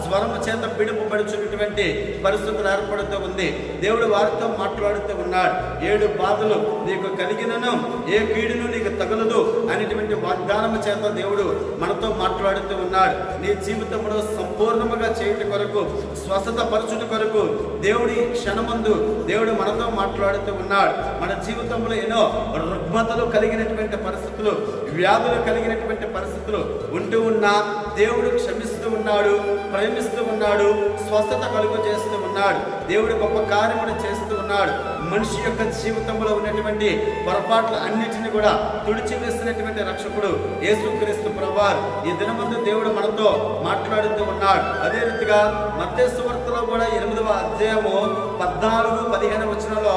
జ్వరము చేత పీడింపబడుచున్నటువంటి పరిస్థితులు ఏర్పడుతూ ఉంది. దేవుడు వారితో మాట్లాడుతూ ఉన్నాడు. 7 బాధలు నీకు కలిగినను ఏ కీడును నీకు తగలదు అనేటువంటి వాగ్దానము చేత దేవుడు మనతో మాట్లాడుతూ ఉన్నాడు. నీ జీవితంలో సంపూర్ణముగా చేయటం కొరకు, స్వస్థత పరచుట కొరకు దేవుడి క్షణమందు దేవుడు మనతో మాట్లాడుతూ ఉన్నాడు. మన జీవితంలో ఎన్నో రుగ్మతలు కలిగినటువంటి పరిస్థితులు, వ్యాధులు కలిగినటువంటి పరిస్థితులు ఉంటూ ఉన్నా దేవుడు క్షమిస్తూ ఉన్నాడు, ప్రేమిస్తూ ఉన్నాడు, స్వస్థత కలుగు చేస్తూ ఉన్నాడు. దేవుడు గొప్ప కార్యములు చేస్తూ ఉన్నాడు. మనిషి యొక్క జీవితంలో ఉన్నటువంటి పొరపాట్లు అన్నిటిని కూడా తుడిచివేసినటువంటి రక్షకుడు యేసుక్రీస్తు ప్రభువారు ఈ దినమందు దేవుడు మనతో మాట్లాడుతూ ఉన్నాడు. అదే రీతిగా మత్తయి సువార్తలో కూడా 8వ అధ్యాయము 14-15 వచనంలో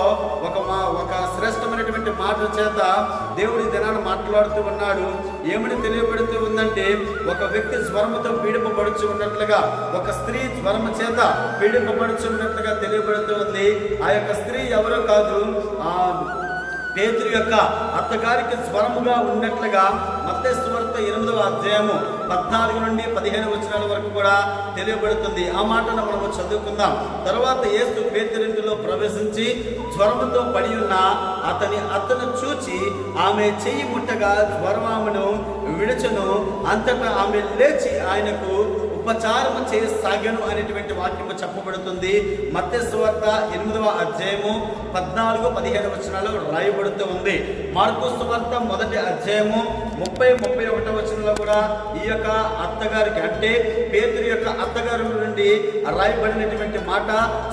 ఒక శ్రేష్టమైనటువంటి మాట చేత దేవుడు ఈ దినాన్ని మాట్లాడుతూ ఉన్నాడు. ఏమని తెలియబడుతూ ఉందంటే, ఒక వ్యక్తి జ్వరముతో పీడింపబడుచు ఉన్నట్లుగా, ఒక స్త్రీ జ్వరము చేత పీడింపబడుచు ఉన్నట్లుగా తెలియబడుతూ ఉంది. ఆ యొక్క స్త్రీ ఎవరో కాదు, పేతురు యొక్క అత్తగారికి స్వరముగా ఉన్నట్లుగా మత్తయి సువార్త 8వ అధ్యాయము 14 నుండి 15 వచనాల వరకు కూడా తెలియబడుతుంది. ఆ మాటను మనము చదువుకుందాం. తర్వాత యేసు పేతురింటిలో ప్రవేశించి జ్వరముతో పడి ఉన్న అతను చూచి ఆమె చెయ్యి ముట్టగా జ్వరం ఆమెను విడిచెను. అంతటా ఆమె లేచి ఆయనకు ఉపచారము చేయసాగను అనేటువంటి వాక్యము చెప్పబడుతుంది. మత్తయి సువార్త 8వ అధ్యాయము 14-15 వచనాలు రాయబడుతూ ఉంది. మార్కు సువార్త 1వ అధ్యాయము 30-31 వచనంలో కూడా ఈ యొక్క అత్తగారికి అంటే పేతురు యొక్క అత్తగారి నుండి రాయబడినటువంటి మాట,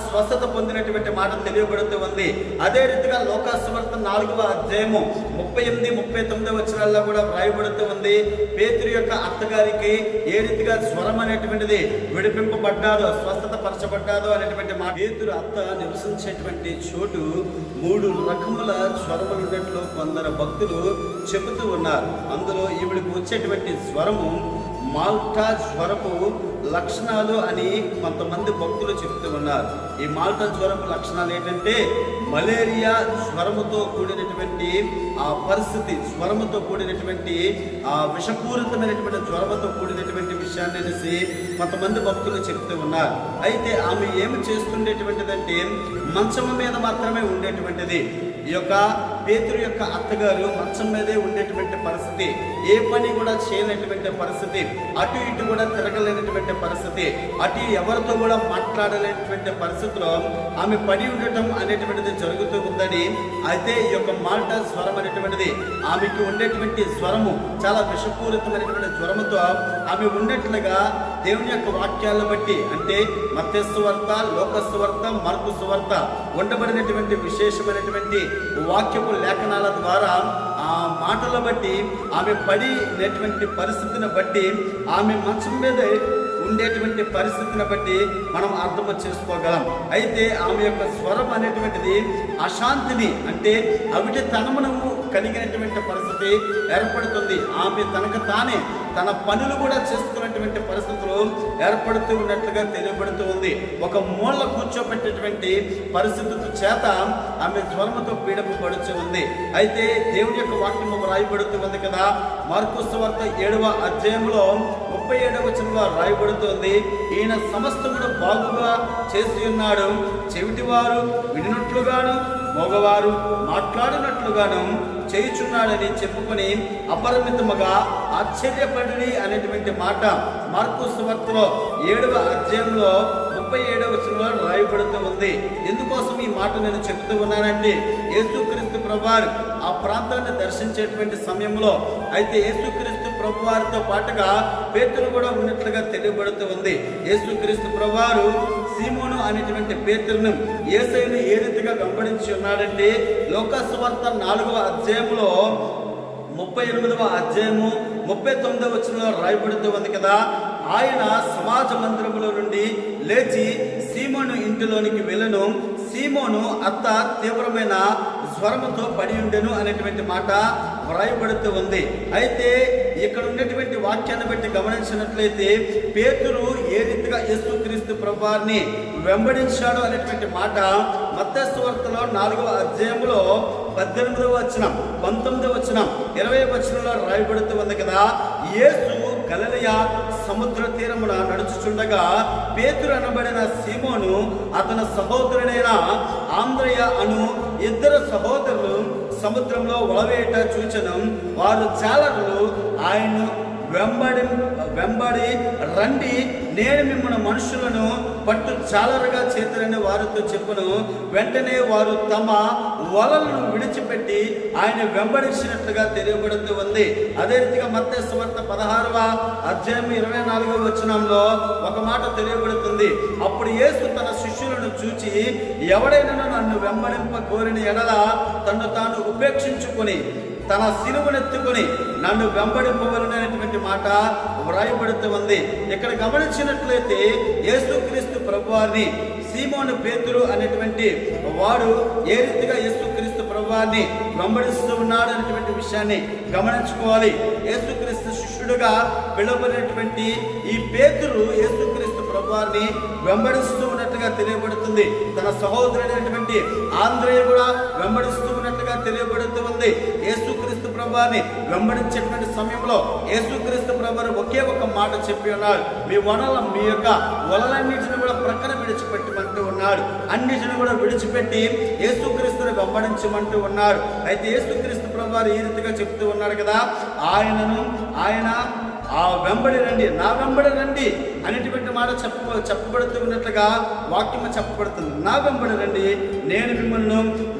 స్వస్థత పొందినటువంటి మాట తెలియబడుతూ ఉంది. అదే రీతిగా లోకా సువార్త 4వ అధ్యాయము 38-39 వచనాల్లో కూడా రాయబడుతూ ఉంది. పేతురు యొక్క అత్తగారికి ఏ రీతిగా స్వరం అనేటువంటిది విడిపింపబడ్డాదో, స్వస్థత పరచబడ్డాదో అనేటువంటి మాట. పేతురు అత్త నివసించేటువంటి చోటు 3 రకముల జ్వరములు ఉన్నట్లు కొందరు భక్తులు చెబుతూ ఉన్నారు. అందులో ఈవిడికి వచ్చేటువంటి జ్వరము మాల్టా జ్వరపు లక్షణాలు అని కొంతమంది భక్తులు చెప్తూ ఉన్నారు. ఈ మాల్టా జ్వరపు లక్షణాలు ఏంటంటే మలేరియా జ్వరముతో కూడినటువంటి ఆ పరిస్థితి, జ్వరముతో కూడినటువంటి ఆ విషపూరితమైనటువంటి జ్వరముతో కూడినటువంటి విషయాన్ని అనేసి కొంతమంది భక్తులు చెప్తూ ఉన్నారు. అయితే ఆమె ఏమి చేస్తుండేటువంటిదంటే మంచం మీద మాత్రమే ఉండేటువంటిది. ఈ యొక్క పేతురు యొక్క అత్తగారు మంచం మీదే ఉండేటువంటి పరిస్థితి, ఏ పని కూడా చేయలేనటువంటి పరిస్థితి, అటు ఇటు కూడా తిరగలేనటువంటి పరిస్థితి, అటు ఎవరితో కూడా మాట్లాడలేనటువంటి పరిస్థితిలో ఆమె పడి ఉండటం అనేటువంటిది జరుగుతూ ఉందని. అయితే ఈ యొక్క మాల్టా స్వరం అనేటువంటిది ఆమెకి ఉండేటువంటి స్వరము చాలా విషపూరితమైనటువంటి జ్వరముతో ఆమె ఉన్నట్లుగా దేవుని యొక్క వాక్యాలను బట్టి అంటే మత్తయి సువార్త, లోకా సువార్త, మార్కు సువార్త ఉండబడినటువంటి విశేషమైనటువంటి వాక్యపు లేఖనాల ద్వారా ఆ మాటల బట్టి ఆమె పడినటువంటి పరిస్థితిని బట్టి ఆమె మంచం మీద ఉండేటువంటి పరిస్థితిని బట్టి మనం అర్థం చేసుకోగలం. అయితే ఆమె యొక్క స్వరం అనేటువంటిది అశాంతిని అంటే అవిటి తనమును కలిగినటువంటి పరిస్థితి ఏర్పడుతుంది. ఆమె తనకు తానే తన పనులు కూడా చేసుకున్నటువంటి పరిస్థితులు ఏర్పడుతూ ఉన్నట్లుగా తెలియబడుతూ ఉంది. ఒక మూల కూర్చోబెట్టేటువంటి పరిస్థితుల చేత ఆమె జ్వరముతో పీడపడుతూ ఉంది. అయితే దేవుని యొక్క వాక్యము రాయబడుతూ ఉంది కదా. మార్కు సువార్త 7వ అధ్యాయంలో 37వ వచనంలో రాయబడుతుంది, ఈయన సమస్తమును బాగుగా చేసి ఉన్నాడు, చెవిటివారు వినినట్లుగాను మగవారు మాట్లాడినట్లుగాను చేయుచున్నాడని చెప్పుకొని అపరిమితముగా ఆశ్చర్యపడి అనేటువంటి మాట మార్కు సువార్తలో 7వ అధ్యాయంలో 37వ వచనంలో రాయబడుతూ ఉంది. ఎందుకోసం ఈ మాట నేను చెప్తూ ఉన్నానంటే యేసుక్రీస్తు ప్రభువారు ఆ ప్రాంతాన్ని దర్శించేటువంటి సమయంలో అయితే యేసుక్రీస్తు ప్రభువారితో పాటుగా పేతురు కూడా ఉన్నట్లుగా తెలియబడుతూ ఉంది. యేసుక్రీస్తు ప్రభువారు సీమోను అనేటువంటి పేతురును యేసయ్యను ఏ రీతిగా వెంబడించి ఉన్నాడంటే లోకా సువార్త 4వ అధ్యాయంలో 38వ అధ్యాయము 39వ వచనంలో రాయబడుతూ ఉంది కదా. ఆయన సమాజ మందిరములో నుండి లేచి సీమోను ఇంటిలోనికి వెళ్ళను, సీమోను అత్త తీవ్రమైన జ్వరముతో పడి ఉండెను అనేటువంటి మాట వ్రాయబడుతూ ఉంది. అయితే ఇక్కడ ఉన్నటువంటి వాక్యాన్ని బట్టి గమనించినట్లయితే పేతురు ఏ రీతిగా యేసుక్రీస్తు ప్రభువారిని వెంబడించాడు అనేటువంటి మాట మత్తయి సువార్తలో 4వ అధ్యాయంలో 18వ వచనం, 19వ వచనం, 20వ వచనంలో రాయబడుతూ ఉంది కదా. యేసు గలిలయ సముద్ర తీరమున నడుచుచుండగా పేతురు అనబడిన సీమోను అతని సహోదరుడైన ఆంద్రయ అను 2 సహోదరులు సముద్రంలో వలవేట చూచెను. వారు చాలరులు ఆయన వెంబడి రండి, నేను మిమ్మల్ని మనుషులను పట్టు చాలరుగా చేతులని వారితో చెప్పును. వెంటనే వారు తమ వలలను విడిచిపెట్టి ఆయన వెంబడించినట్లుగా తెలియబడుతూ ఉంది. అదే రీతిగా మత్తయి సువార్త 16వ అధ్యాయం 24వ వచనంలో ఒక మాట తెలియబడుతుంది. అప్పుడు యేసు తన శిష్యులను చూచి ఎవడైనా నన్ను వెంబడింప కోరిన ఎడల తను తాను ఉపేక్షించుకొని తన సిలువనెత్తుకొని నన్ను వెంబడింపవలనటువంటి మాట వ్రాయబడుతూ ఉంది. ఇక్కడ గమనించినట్లయితే యేసుక్రీస్తు ప్రభువారిని సీమోను పేతురు అనేటువంటి వాడు ఏ రీతిగా యేసుక్రీస్తు ప్రభువారిని వెంబడిస్తూ ఉన్నాడు అనేటువంటి విషయాన్ని గమనించుకోవాలి. యేసుక్రీస్తు శిష్యుడుగా పిలువబడినటువంటి ఈ పేతురు యేసుక్రీస్తు ప్రభువారిని వెంబడిస్తూ ఉన్నట్టు ఉన్నట్లుగా తెలియబడుతుంది. తన సహోదరుడైనటువంటి ఆంద్రేయ కూడా వెంబడిస్తూ ఉన్నట్లుగా తెలియబడుతూ ఉంది. యేసుక్రీస్తు ప్రభువారిని వెంబడించేటువంటి సమయంలో యేసుక్రీస్తు ప్రభువారు ఒకే ఒక మాట చెప్పి ఉన్నాడు, మీ యొక్క వలలన్నిటిని కూడా ప్రక్కన విడిచిపెట్టమంటూ ఉన్నాడు. అన్నిటిని కూడా విడిచిపెట్టి యేసుక్రీస్తుని వెంబడించమంటూ ఉన్నాడు. అయితే యేసుక్రీస్తు ప్రభువారు ఈ రీతిగా చెప్తూ ఉన్నాడు కదా, ఆయన ఆ వెంబడి రండి, నా వెంబడి రండి అనేటువంటి మాట చెప్పబడుతూ ఉన్నట్లుగా వాక్యము చెప్పబడుతుంది. నా వెంబడి రండి, నేను మిమ్మల్ని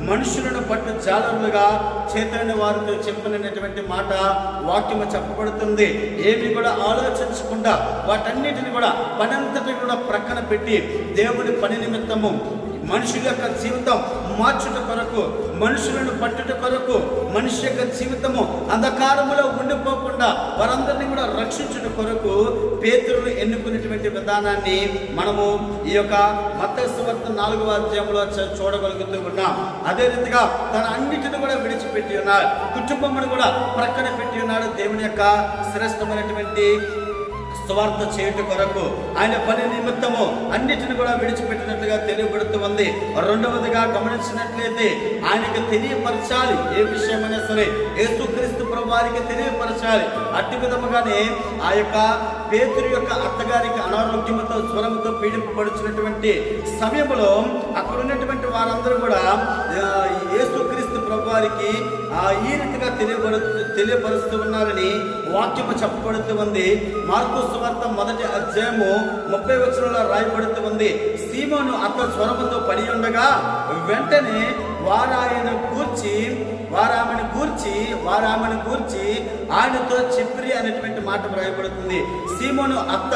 మనుషులను పట్టు జాలరులుగా చేతైన వారితో చెప్పినటువంటి మాట వాక్యము చెప్పబడుతుంది. ఏమి కూడా ఆలోచించకుండా వాటన్నిటిని కూడా పనంతటిని కూడా ప్రక్కన పెట్టి దేవుని పని నిమిత్తము మనుషుల యొక్క జీవితం మార్చుట కొరకు, మనుషులను పట్టుట కొరకు, మనిషి యొక్క జీవితము అంధకారములో ఉండిపోకుండా వారందరినీ కూడా రక్షించుట కొరకు పేతురును ఎన్నుకునేటువంటి విధానాన్ని మనము ఈ యొక్క మత్తయి సువార్త 4వ అధ్యాయంలో చూడగలుగుతూ ఉన్నాం. అదే రీతిగా తన అన్నిటిని కూడా విడిచిపెట్టి ఉన్నాడు, కుటుంబమును కూడా ప్రక్కన పెట్టి ఉన్నాడు. దేవుని యొక్క శ్రేష్టమైనటువంటి స్వార్థ చేయుట కొరకు ఆయన పని నిమిత్తము అన్నిటిని కూడా విడిచిపెట్టినట్లుగా తెలియబడుతూ ఉంది. రెండవదిగా గమనించినట్లయితే ఆయనకి తెలియపరచాలి, ఏ విషయమైనా సరే యేసుక్రీస్తు ప్రభువారికి తెలియపరచాలి. అట్టి విధముగానే ఆ యొక్క పేతురు యొక్క అత్తగారికి అనారోగ్యంతో జ్వరంతో పీడింపబడుచున్నటువంటి సమయంలో అక్కడ ఉన్నటువంటి వారందరూ కూడా యేసుక్రీస్తు ప్రభువారికి ఈ రీతిగా తెలియపరుస్తూ ఉన్నారని వాక్యము చెప్పబడుతూ ఉంది. మార్కు సువార్త 1వ అధ్యాయము 30వ వచనంలో రాయబడుతూ ఉంది, సీమోను అత్త జ్వరముతో పడి ఉండగా వెంటనే వారామెను గూర్చి ఆయనతో చెప్పిరి అనేటువంటి మాట రాయబడుతుంది. సీమోను అత్త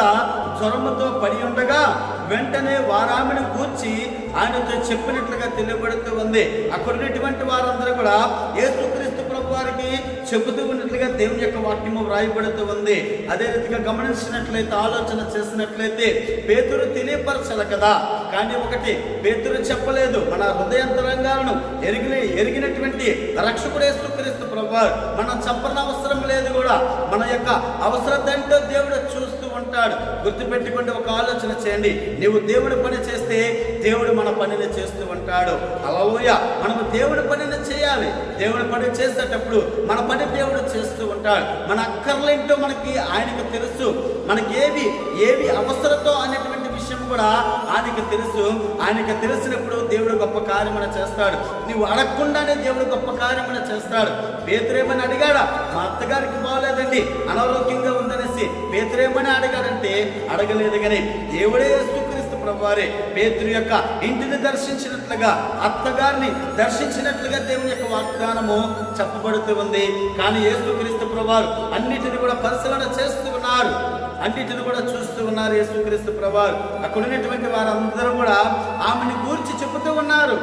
జ్వరముతో పడి ఉండగా వెంటనే వారామెను గూర్చి ఆయనతో చెప్పినట్లుగా తెలియబడుతూ ఉంది. అక్కడ ఉన్నటువంటి వారందరూ కూడా యేసుక్రీస్తు ప్రభువారికి చెబుతూ ఉన్నట్లుగా దేవుని యొక్క వాక్యము వ్రాయబడుతూ ఉంది. అదే రీతిగా గమనించినట్లయితే, ఆలోచన చేసినట్లయితే పేతురు తెలియపరచాలి కదా, కానీ ఒకటి పేతురు చెప్పలేదు. మన హృదయాంతరంగాలను ఎరిగినటువంటి రక్షకుడు యేసుక్రీస్తు ప్రభువారు మనం చెప్పనవసరం లేదు కూడా. మన యొక్క అవసరత ఏంటో దేవుడు చూస్తూ ఉంటాడు. గుర్తుపెట్టుకోండి, ఒక ఆలోచన చేయండి, నీవు దేవుడి పని చేస్తే దేవుడు మన పనిని చేస్తూ ఉంటాడు. హల్లెలూయా. మనము దేవుడి పనిని చేయాలి. దేవుడి పని చేసేటప్పుడు మన పని దేవుడు చేస్తూ ఉంటాడు. మన అక్కర్లేంటో ఆయనకు తెలుసు. మనకి ఏవి అవసరతో అనేటువంటి విషయం కూడా ఆయనకి తెలుసు. ఆయనకి తెలిసినప్పుడు దేవుడు గొప్ప కార్యమున చేస్తాడు. నీవు అడగకుండానే దేవుడు గొప్ప కార్యమున చేస్తాడు. పేతురేమని అడిగాడా? మా అత్తగారికి బాగోలేదండి, అనారోగ్యంగా ఉందనేసి పేతురేమని అడిగాడంటే అడగలేదు. కానీ దేవుడే యేసుక్రీస్తు ప్రభువారే పేతురు యొక్క ఇంటిని దర్శించినట్లుగా, అత్తగారిని దర్శించినట్లుగా దేవుని యొక్క వాగ్దానము చెప్పబడుతూ ఉంది. కానీ యేసుక్రీస్తు ప్రభువారు అన్నిటిని కూడా పరిశీలన చేస్తూ ఉన్నారు, అన్నిటిని కూడా చూస్తూ ఉన్నారు. యేసుక్రీస్తు ప్రభువారు అక్కడ ఉన్నటువంటి వారందరూ కూడా ఆమెను గూర్చి చెబుతూ ఉన్నారు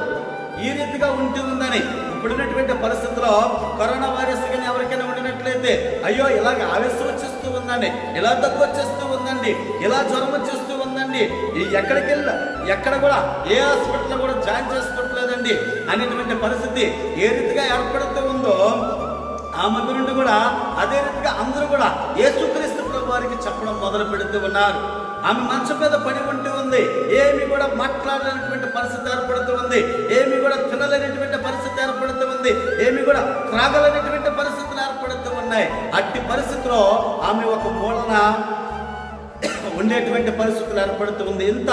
ఈ రీతిగా ఉంటుందని. ఇప్పుడున్నటువంటి పరిస్థితుల్లో కరోనా వైరస్ కానీ ఎవరికైనా ఉండినట్లయితే, అయ్యో ఇలాగ ఆవేశం వచ్చేస్తూ ఉందండి, ఇలా దగ్గు వచ్చేస్తూ ఉందండి, ఇలా జ్వరం వచ్చేస్తూ ఉందండి, ఎక్కడ కూడా ఏ హాస్పిటల్లో కూడా జాయిన్ చేసుకోవట్లేదండి అనేటువంటి పరిస్థితి ఏ రీతిగా ఏర్పడుతూ ఉందో ఆమె నుండి కూడా అదే రీతిగా అందరూ కూడా యేసుక్రీస్తు ప్రభువారికి చెప్పడం మొదలు పెడుతూ ఉన్నారు. ఆమె మంచం మీద పడి ఉంటూ ఉంది, ఏమి కూడా మాట్లాడలేనటువంటి పరిస్థితి ఏర్పడుతూ ఉంది, ఏమి కూడా తినలేనటువంటి పరిస్థితి ఏర్పడుతూ ఉంది, ఏమి కూడా త్రాగలేనటువంటి పరిస్థితులు ఏర్పడుతూ ఉన్నాయి. అట్టి పరిస్థితిలో ఆమె ఒక మూలన ఉండేటువంటి పరిస్థితులు ఏర్పడుతూ ఉంది. ఇంత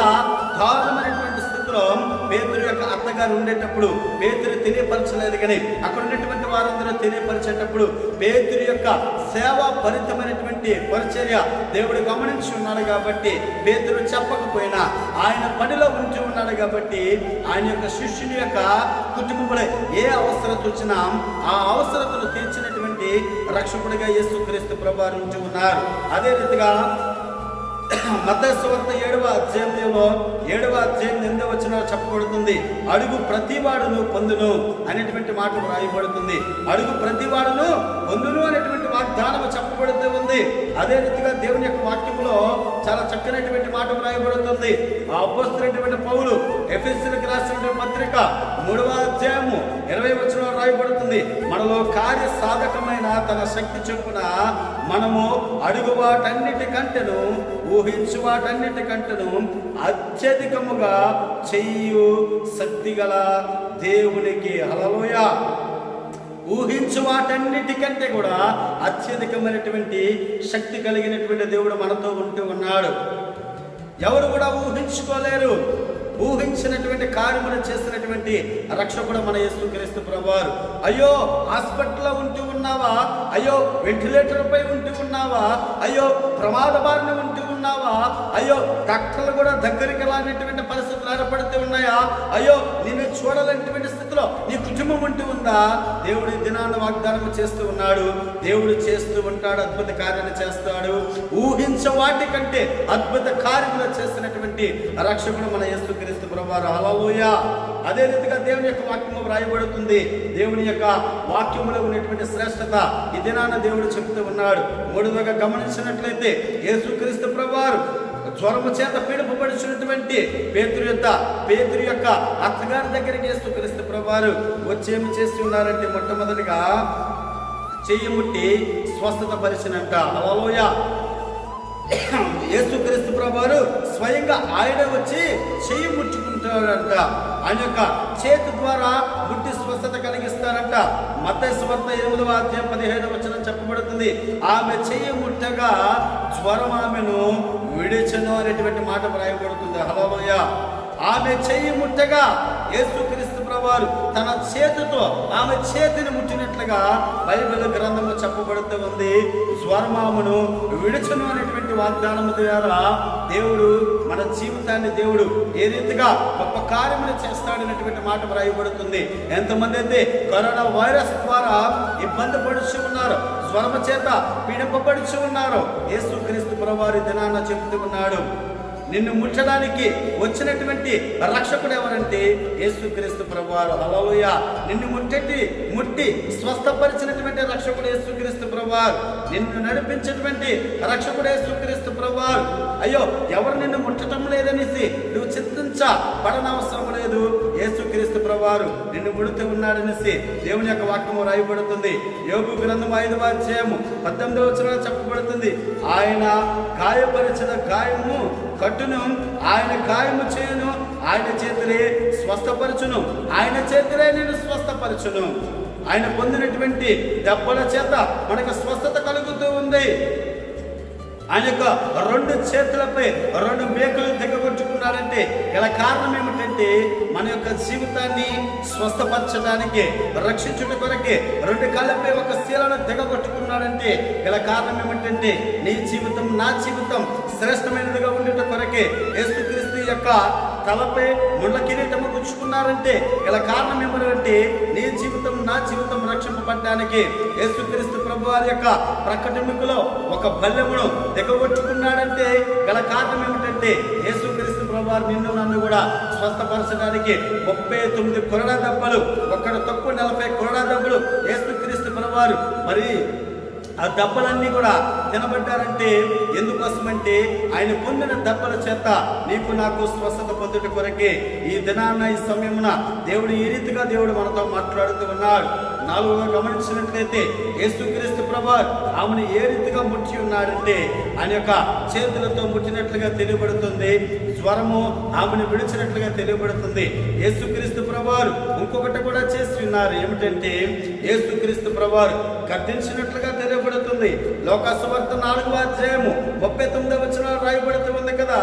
దారుణమైనటువంటి స్థితిలో పేతురు యొక్క అత్తగారు ఉండేటప్పుడు పేతురు తెలియపరచలేదు. కానీ అక్కడ ఉన్నటువంటి వారందరూ తెలియపరిచేటప్పుడు పేతురు యొక్క సేవా భరితమైనటువంటి పరిచర్య దేవుడు గమనించి ఉన్నాడు. కాబట్టి పేతురు చెప్పకపోయినా ఆయన పనిలో ఉంచి ఉన్నాడు. కాబట్టి ఆయన యొక్క శిష్యుని యొక్క కుటుంబంలో ఏ అవసరత వచ్చినా ఆ అవసరతను తీర్చినటువంటి రక్షకుడిగా యేసుక్రీస్తు ప్రభువారు ఉంచి ఉన్నారు. అదే రీతిగా మత్తయి సువార్త 7వ అధ్యాయంలో 7వ అధ్యాయం 8వ వచనం చెప్పబడుతుంది, అడుగు ప్రతివాడును పొందును అనేటువంటి మాట రాయబడుతుంది. అడుగు ప్రతివాడును పొందును అనేటువంటి వాగ్దానం చెప్పబడుతూ ఉంది. అదే రీతిగా దేవుని యొక్క వాక్యంలో చాలా చక్కనటువంటి మాట రాయబడుతుంది. ఆ అపోస్తలుడైనటువంటి పౌలు ఎఫెసీయులకు రాసినటువంటి పత్రిక 3వ అధ్యాయము 20వ వచనంలో రాయబడుతుంది, మనలో కార్య సాధకమైన తన శక్తి చొప్పున మనము అడుగు వాటన్నిటికంటేను ఊహించు వాటన్నిటికంటేను అత్యధికముగా చెయ్యు శక్తి గల దేవునికి హల్లెలూయా. ఊహించు వాటన్నిటికంటే కూడా అత్యధికమైనటువంటి శక్తి కలిగినటువంటి దేవుడు మనతో ఉంటూ ఉన్నాడు. ఎవరు కూడా ఊహించుకోలేరు. ఊహించినటువంటి కార్యములు చేసినటువంటి రక్షకుడు మన యేసుక్రీస్తు ప్రభువారు. అయ్యో హాస్పిటల్లో ఉంటూ ఉన్నావా, అయ్యో వెంటిలేటర్ పై ఉంటూ ఉన్నావా, అయ్యో ప్రమాద బారిన ఉంటూ ఉన్నావా, అయ్యో డాక్టర్లు కూడా దగ్గరికి రానటువంటి పరిస్థితులు ఏర్పడుతూ ఉన్నాయా, అయ్యో నిన్ను చూడాలనేటువంటి స్థితిలో నీ కుటుంబం ఉంటూ ఉందా, దేవుడు దినాన్ని వాగ్దానం చేస్తూ ఉన్నాడు. దేవుడు చేస్తూ ఉంటాడు, అద్భుత కార్యాలు చేస్తాడు. ఊహించ వాటికంటే అద్భుత కార్యములు చేసినటువంటి రక్షకుడు మన యేసుక్రీస్తు ప్రభువారు. హల్లెలూయా. అదే రీతిగా దేవుని యొక్క వాక్యము వ్రాయబడుతుంది. దేవుని యొక్క వాక్యములో ఉన్నటువంటి శ్రేష్టత ఈ దినాన దేవుడు చెబుతూ ఉన్నాడు. మూడవగా గమనించినట్లయితే యేసుక్రీస్తు ప్రభువారు జ్వరము చేత పీడింపబడుచున్నటువంటి పేతురు యొక్క అత్తగారి దగ్గరికి యేసుక్రీస్తు ప్రభువారు వచ్చి ఏమి చేస్తూ ఉన్నారంటే, మొట్టమొదటిగా చెయ్యి ముట్టి స్వస్థత పరిచినంట. హల్లెలూయా. యేసుక్రీస్తు ప్రభువారు స్వయంగా ఆయన వచ్చి చెయ్యి ముట్టుకుంటాడంట. ఆయన యొక్క చేతి ద్వారా ముట్టి స్వస్థత కలిగిస్తారంట. మత్తయి సువార్త 8వ అధ్యాయం 15వ వచనం చెప్పబడుతుంది, ఆమె చెయ్యి ముట్టగా జ్వరం ఆమెను విడిచెను అనేటువంటి మాట వ్రాయబడుతుంది. హల్లెలూయా. ఆమె చెయ్యి ముట్టగా యేసుక్రీస్తు ప్రభువారు తన చేతితో ఆమె చేతిని ముట్టినట్లుగా బైబిల్ గ్రంథము చెప్పబడుతూ ఉంది. జ్వరమామును విడుచును అనేటువంటి వాగ్దానము ద్వారా దేవుడు మన జీవితాన్ని దేవుడు ఏ రీతిగా గొప్ప కార్యములు చేస్తాడనేటువంటి మాట వ్రాయబడుతుంది. ఎంతమంది అయితే కరోనా వైరస్ ద్వారా ఇబ్బంది పడుచు ఉన్నారు, జ్వరము చేత పీడింపబడుచు ఉన్నారు, యేసుక్రీస్తు ప్రభువారు దినాన చెబుతూ ఉన్నాడు, నిన్ను ముట్టడానికి వచ్చినటువంటి రక్షకుడు ఎవరంటే యేసుక్రీస్తు ప్రభువారు. హల్లెలూయా. నిన్ను ముట్టి స్వస్థపరిచినటువంటి రక్షకుడు యేసుక్రీస్తు ప్రభువారు. నిన్ను నడిపించినటువంటి రక్షకుడు యేసుక్రీస్తు ప్రభువారు. అయ్యో ఎవరు నిన్ను ముట్టడం లేదనేసి నువ్వు చింతించబడనవసరం లేదు. యేసుక్రీస్తు ప్రభువారు నిన్ను ముడుతూ ఉన్నాడనేసి దేవుని యొక్క వాక్యము రాయబడుతుంది. యోబు గ్రంథం 5వ అధ్యాయము 18వ వచనంలో చెప్పబడుతుంది, ఆయన గాయపరిచిన గాయము కట్టును, ఆయన గాయము చేయును, ఆయన చేతులే స్వస్థపరచును, ఆయన చేతులే నేను స్వస్థపరచును. ఆయన పొందినటువంటి దెబ్బల చేత మనకు స్వస్థత కలుగుతూ ఉంది. ఆయన యొక్క 2 చేతులపై 2 మేకులు దిగగొట్టుకున్నారంటే గల కారణం ఏమిటంటే మన యొక్క జీవితాన్ని స్వస్థపరచడానికి, రక్షించుట కొరకే 2 కాళ్ళపై ఒక శీలను దిగగొట్టుకున్నాడంటే గల కారణం ఏమిటంటే నీ జీవితం నా జీవితం శ్రేష్టమైనదిగా ఉండేట కొరకే. యేసుక్రీస్తు యొక్క తలపై ముళ్ళ కిరీటము గుచ్చుకున్నారంటే గల కారణం ఏమిటంటే నీ జీవితం నా జీవితం రక్షింపబడడానికి. యేసుక్రీస్తు ప్రభువారి యొక్క ప్రకటనలో ఒక బల్లెమును దిగగొట్టుకున్నాడంటే గల కారణం ఏమిటంటే యేసుక్రీస్తు ప్రభువారు నిన్ను నన్ను కూడా స్వస్థపరచడానికి 39 కొరడా దెబ్బలు, ఒక్కడు తక్కువ 40 కొరడా దెబ్బలు యేసుక్రీస్తు ప్రభువారు మరి ఆ దెబ్బలన్నీ కూడా తినబడ్డారంటే ఎందుకోసమంటే ఆయన పొందిన దెబ్బల చేత నీకు నాకు స్వస్థత పొందుట కొరకే. ఈ దినాన్న ఈ సమయమున దేవుడు ఈ రీతిగా దేవుడు మనతో మాట్లాడుతూ ఉన్నాడు. 4గా గమనించినట్లయితే యేసుక్రీస్తు ప్రభువారు ఆమెను ఏ రీతిగా ముట్టి ఉన్నాడంటే ఆయన యొక్క చేతులతో ముట్టినట్లుగా తెలియబడుతుంది. జ్వరము ఆమెను విడిచినట్లుగా తెలియబడుతుంది. యేసుక్రీస్తు ప్రభువారు ఇంకొకటి కూడా చేసి ఉన్నారు, ఏమిటంటే యేసుక్రీస్తు ప్రభువారు గర్దించినట్లుగా తెలియబడుతుంది. లోకాసు సువార్త 4వ అధ్యాయము 39వ వచనం రాయబడుతూ ఉంది కదా,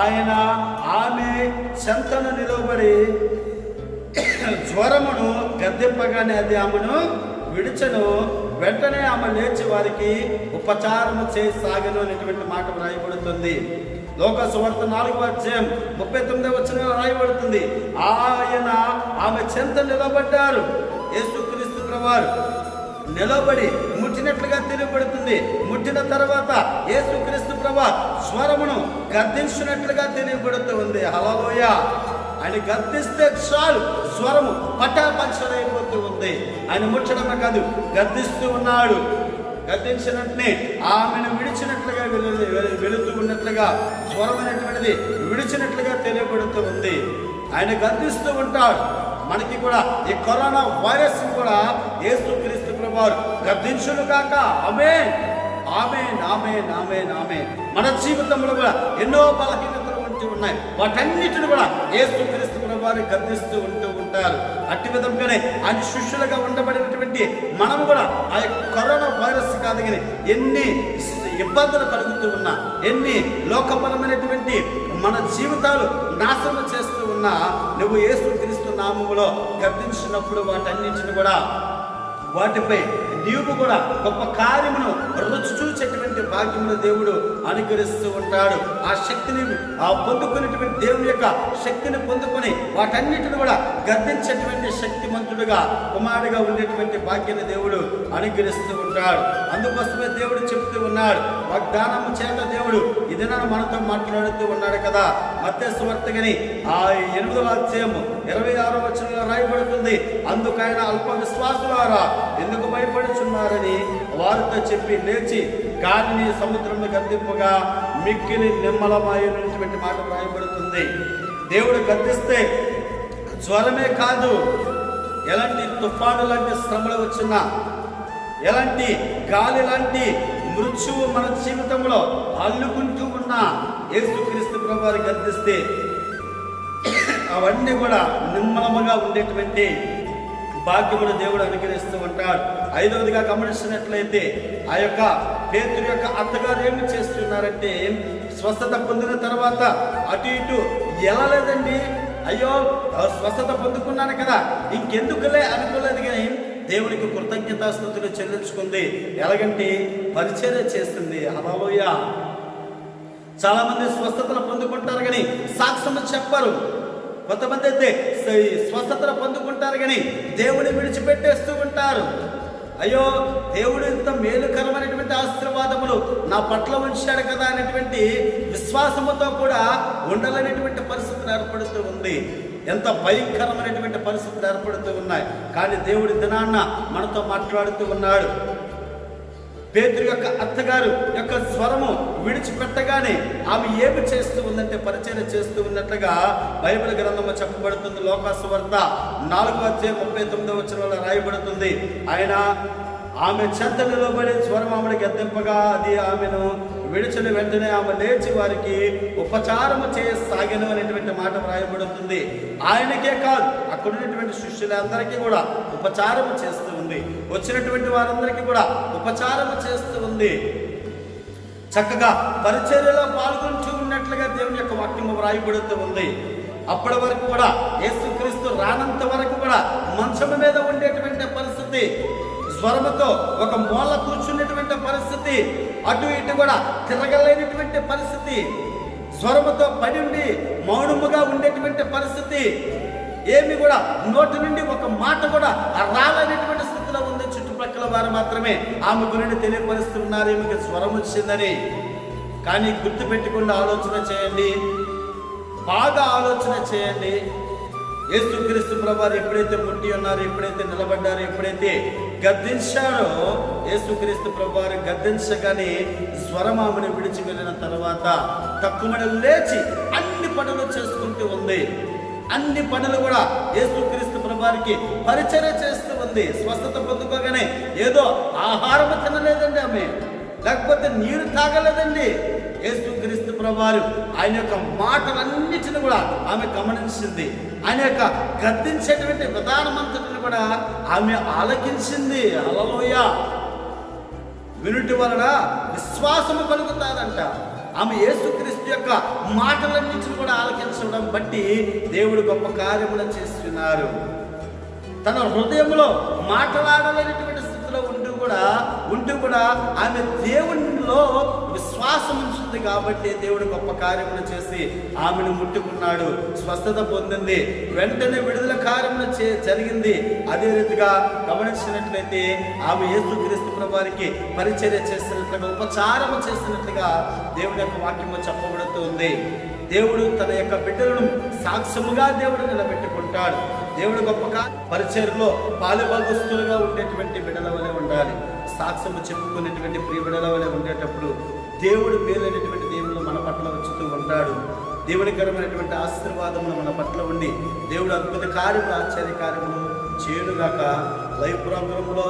ఆయన ఆమె చెంతను నిలవబడి జ్వరమును గద్దెంపగానే అది ఆమెను విడిచెను, వెంటనే ఆమె లేచి వారికి ఉపచారము చేయసాగను అనేటువంటి మాట రాయబడుతుంది. లోకాసు సువార్త 4వ అధ్యాయం 39వ వచనం రాయబడుతుంది, ఆయన ఆమె చెంత నిలబడ్డారు. యేసుక్రీస్తు ప్రభువారు నిలబడి ముట్టినట్లుగా తెలియబడుతుంది. ముట్టిన తర్వాత యేసుక్రీస్తు ప్రభువారు స్వరమును గద్దించినట్లుగా తెలియబడుతూ ఉంది. హల్లెలూయా. ఆయన గద్దిస్తే చాలు స్వరము పటాపంచలైపోతూ ఉంది. ఆయన ముట్టడమే కాదు గద్దిస్తూ ఉన్నాడు. గద్దించినట్లే ఆమెను విడిచినట్లుగా వెళుతూ ఉన్నట్లుగా స్వరమైనటువంటిది విడిచినట్లుగా తెలియబడుతూ ఉంది. ఆయన గద్దిస్తూ ఉంటాడు. మనకి కూడా ఈ కరోనా వైరస్ కూడా యేసుక్రీస్తు ప్రభువారు గద్దించును గాక. ఆమేన్, ఆమేన్, ఆమేన్, ఆమేన్, ఆమేన్. మన జీవితంలో కూడా ఎన్నో బలహీనతలు ఉన్నాయి. వాటన్నిటిని కూడా యేసుక్రీస్తు ప్రభువారు గద్దిస్తూ ఉంటూ ఉంటారు. అట్టి విధంగానే ఆయన శిష్యులుగా ఉండబడినటువంటి మనము కూడా ఆ యొక్క కరోనా వైరస్ కాదు కానీ ఎన్ని ఇబ్బందులు కలుగుతూ ఉన్నా, ఎన్ని లోకపరమైనటువంటి మన జీవితాలు నాశనం చేస్తూ ఉన్నా, నువ్వు యేసుక్రీస్తు నామములో గద్దించినప్పుడు వాటన్నింటిని కూడా వాటిపై నీవు కూడా గొప్ప కార్యమును రుచి చూసేటువంటి భాగ్యమును దేవుడు అనుగ్రహిస్తూ ఉంటాడు. ఆ శక్తిని పొందుకునేటువంటి దేవుని యొక్క శక్తిని పొందుకొని వాటన్నిటిని కూడా గద్దించేటువంటి శక్తిమంతుడుగా కుమారుడిగా ఉండేటువంటి భాగ్యాన్ని దేవుడు అనుగ్రహిస్తూ ఉంటాడు. అందుకోసమే దేవుడు చెప్తూ ఉన్నాడు, వాగ్దానము చేత దేవుడు ఈ దినాన మనతో మాట్లాడుతూ ఉన్నాడు కదా. మత్తయి సువార్త గని ఆ 8వ అధ్యాయము 26వ వచనంలో రాయబడుతుంది, అందుకైనా అల్ప విశ్వాసులారా ఎందుకు భయపడుచున్నారని వారితో చెప్పి లేచి గాలిని సముద్రంలో గద్దింపగా మిక్కిలి నిమ్మలమైనటువంటి మాట రాయబడుతుంది. దేవుడు గద్దిస్తే జ్వరమే కాదు, ఎలాంటి తుఫాను లాంటి శ్రమలు వచ్చినా, ఎలాంటి గాలి లాంటి మృత్యువు మన జీవితంలో అల్లుకుంటూ ఉన్న యేసుక్రీస్తు ప్రభువారు గద్దిస్తే అవన్నీ కూడా నిమ్మలముగా ఉండేటువంటి భాగ్యమును దేవుడు అనుగ్రహిస్తూ ఉంటాడు. 5వదిగా గమనించినట్లయితే ఆ యొక్క పేతురు యొక్క అత్తగారు ఏమి చేస్తున్నారంటే, స్వస్థత పొందిన తర్వాత అటు ఇటు వెళ్ళలేదండి. అయ్యో స్వస్థత పొందుకున్నాను కదా ఇంకెందుకులే అనుకోలేదు, కానీ దేవునికి కృతజ్ఞతాస్తుతులు చెల్లించుకుంది. ఎలాగంటే పరిచర్య చేస్తుంది. హల్లెలూయా. చాలా మంది స్వస్థతలు పొందుకుంటారు కానీ సాక్ష్యం చెప్పరు. కొంతమంది అయితే స్వస్థతలు పొందుకుంటారు కానీ దేవుని విడిచిపెట్టేస్తూ ఉంటారు. అయ్యో దేవుడు ఇంత మేలుకరమైనటువంటి ఆశీర్వాదములు నా పట్ల ఉంచాడు కదా అనేటువంటి విశ్వాసముతో కూడా ఉండాలనేటువంటి పరిస్థితులు ఏర్పడుతూ ఉంది. ఎంత భయంకరమైనటువంటి పరిస్థితులు ఏర్పడుతూ ఉన్నాయి. కానీ దేవుడి దినాన్న మనతో మాట్లాడుతూ ఉన్నాడు. పేతురు యొక్క అత్తగారు యొక్క స్వరము విడిచిపెట్టగానే ఆమె ఏమి చేస్తూ ఉందంటే పరిచర్య చేస్తూ ఉన్నట్లుగా బైబిల్ గ్రంథంలో చెప్పబడుతుంది. లోకాసువార్త 4వ అధ్యాయం 39వ వచనంలో రాయబడుతుంది, ఆయన ఆమె చెంత నిలబడి స్వరం ఆమెను గద్దింపగా అది ఆమెను విడిచిన వెంటనే ఆమె లేచి వారికి ఉపచారము చేయసాగను అనేటువంటి మాట రాయబడుతుంది. ఆయనకే కాదు అక్కడ ఉన్నటువంటి శిష్యులందరికీ కూడా ఉపచారము చేస్తూ ఉంది. వచ్చినటువంటి వారందరికీ కూడా ఉపచారము చేస్తూ ఉంది. చక్కగా పరిచర్యలో పాల్గొంటూ ఉన్నట్లుగా దేవుని యొక్క వాక్యము రాయబడుతూ ఉంది. అప్పటి వరకు కూడా యేసుక్రీస్తు రానంత వరకు కూడా మంచం మీద ఉండేటువంటి పరిస్థితి, స్వరముతో ఒక మూల కూర్చున్నటువంటి పరిస్థితి, అటు ఇటు కూడా తిరగలేనటువంటి పరిస్థితి, స్వరముతో పడి ఉండి మౌనముగా ఉండేటువంటి పరిస్థితి, ఏమి కూడా నోటి నుండి ఒక మాట కూడా రాలనేటువంటి స్థితిలో ఉంది. చుట్టుపక్కల వారు మాత్రమే ఆమె గురించి తెలియపరుస్తున్నారు ఈమెకి స్వరం వచ్చిందని. కానీ గుర్తుపెట్టుకుండా ఆలోచన చేయండి, బాగా ఆలోచన చేయండి. యేసుక్రీస్తు ప్రభువారు ఎప్పుడైతే ముట్టి ఉన్నారో, ఎప్పుడైతే నిలబడ్డారో, ఎప్పుడైతే గద్దించారో, యేసుక్రీస్తు ప్రభువారు గద్దించగానే స్వరమామని విడిచి వెళ్ళిన తర్వాత తక్కువని లేచి అన్ని పనులు చేసుకుంటూ ఉంది. అన్ని పనులు కూడా యేసుక్రీస్తు ప్రభువారికి పరిచర్య చేస్తూ ఉంది. స్వస్థత పొందుకోగానే ఏదో ఆహారం తినలేదండి ఆమె, లేకపోతే నీరు తాగలేదండి. యేసుక్రీస్తు ప్రభువారు ఆయన యొక్క మాటలన్నిటిని కూడా ఆమె గమనించింది. ఆయన యొక్క గద్దించేటువంటి విధానమంతటిని కూడా ఆమె ఆలకించింది. హల్లెలూయా. వినుటి వలన విశ్వాసము కలుగుతాదంట. ఆమె యేసుక్రీస్తు యొక్క మాటలన్నింటిని కూడా ఆలకించడం బట్టి దేవుడు గొప్ప కార్యములను చేస్తున్నారు. తన హృదయంలో మాట్లాడలేనటువంటి స్థితిలో ఉంటూ కూడా ఆమె దేవునిలో విశ్వాసం ఉంచుతుంది కాబట్టి దేవుడు గొప్ప కార్యములు చేసి ఆమెను ముట్టుకున్నాడు. స్వస్థత పొందింది. వెంటనే విడుదల కార్యములు జరిగింది. అదే రీతిగా గమనించినట్లయితే ఆమె యేసుక్రీస్తు ప్రభువారికి పరిచర్య చేసినట్లుగా, ఉపచారము చేసినట్లుగా దేవుని యొక్క వాక్యము చెప్పబడుతుంది. దేవుడు తన యొక్క బిడ్డలను సాక్ష్యముగా దేవుడు నిలబెట్టుకుంటాడు. దేవుడు గొప్ప పరిచర్యలో పాలుభాగస్తులుగా ఉండేటువంటి బిడ్డల వలె ఉండాలి. సాక్ష్యము చెప్పుకునేటువంటి ప్రియబిడల వలె ఉండేటప్పుడు దేవుడు మేలైనటువంటి దేవుడు మన పట్ల వచ్చుతూ ఉంటాడు. దేవునికరమైనటువంటి ఆశీర్వాదములు మన పట్ల ఉండి దేవుడు అద్భుత కార్యములు, ఆశ్చర్య కార్యములు చేయునుగాక. లైవ్ ప్రోగ్రాంలో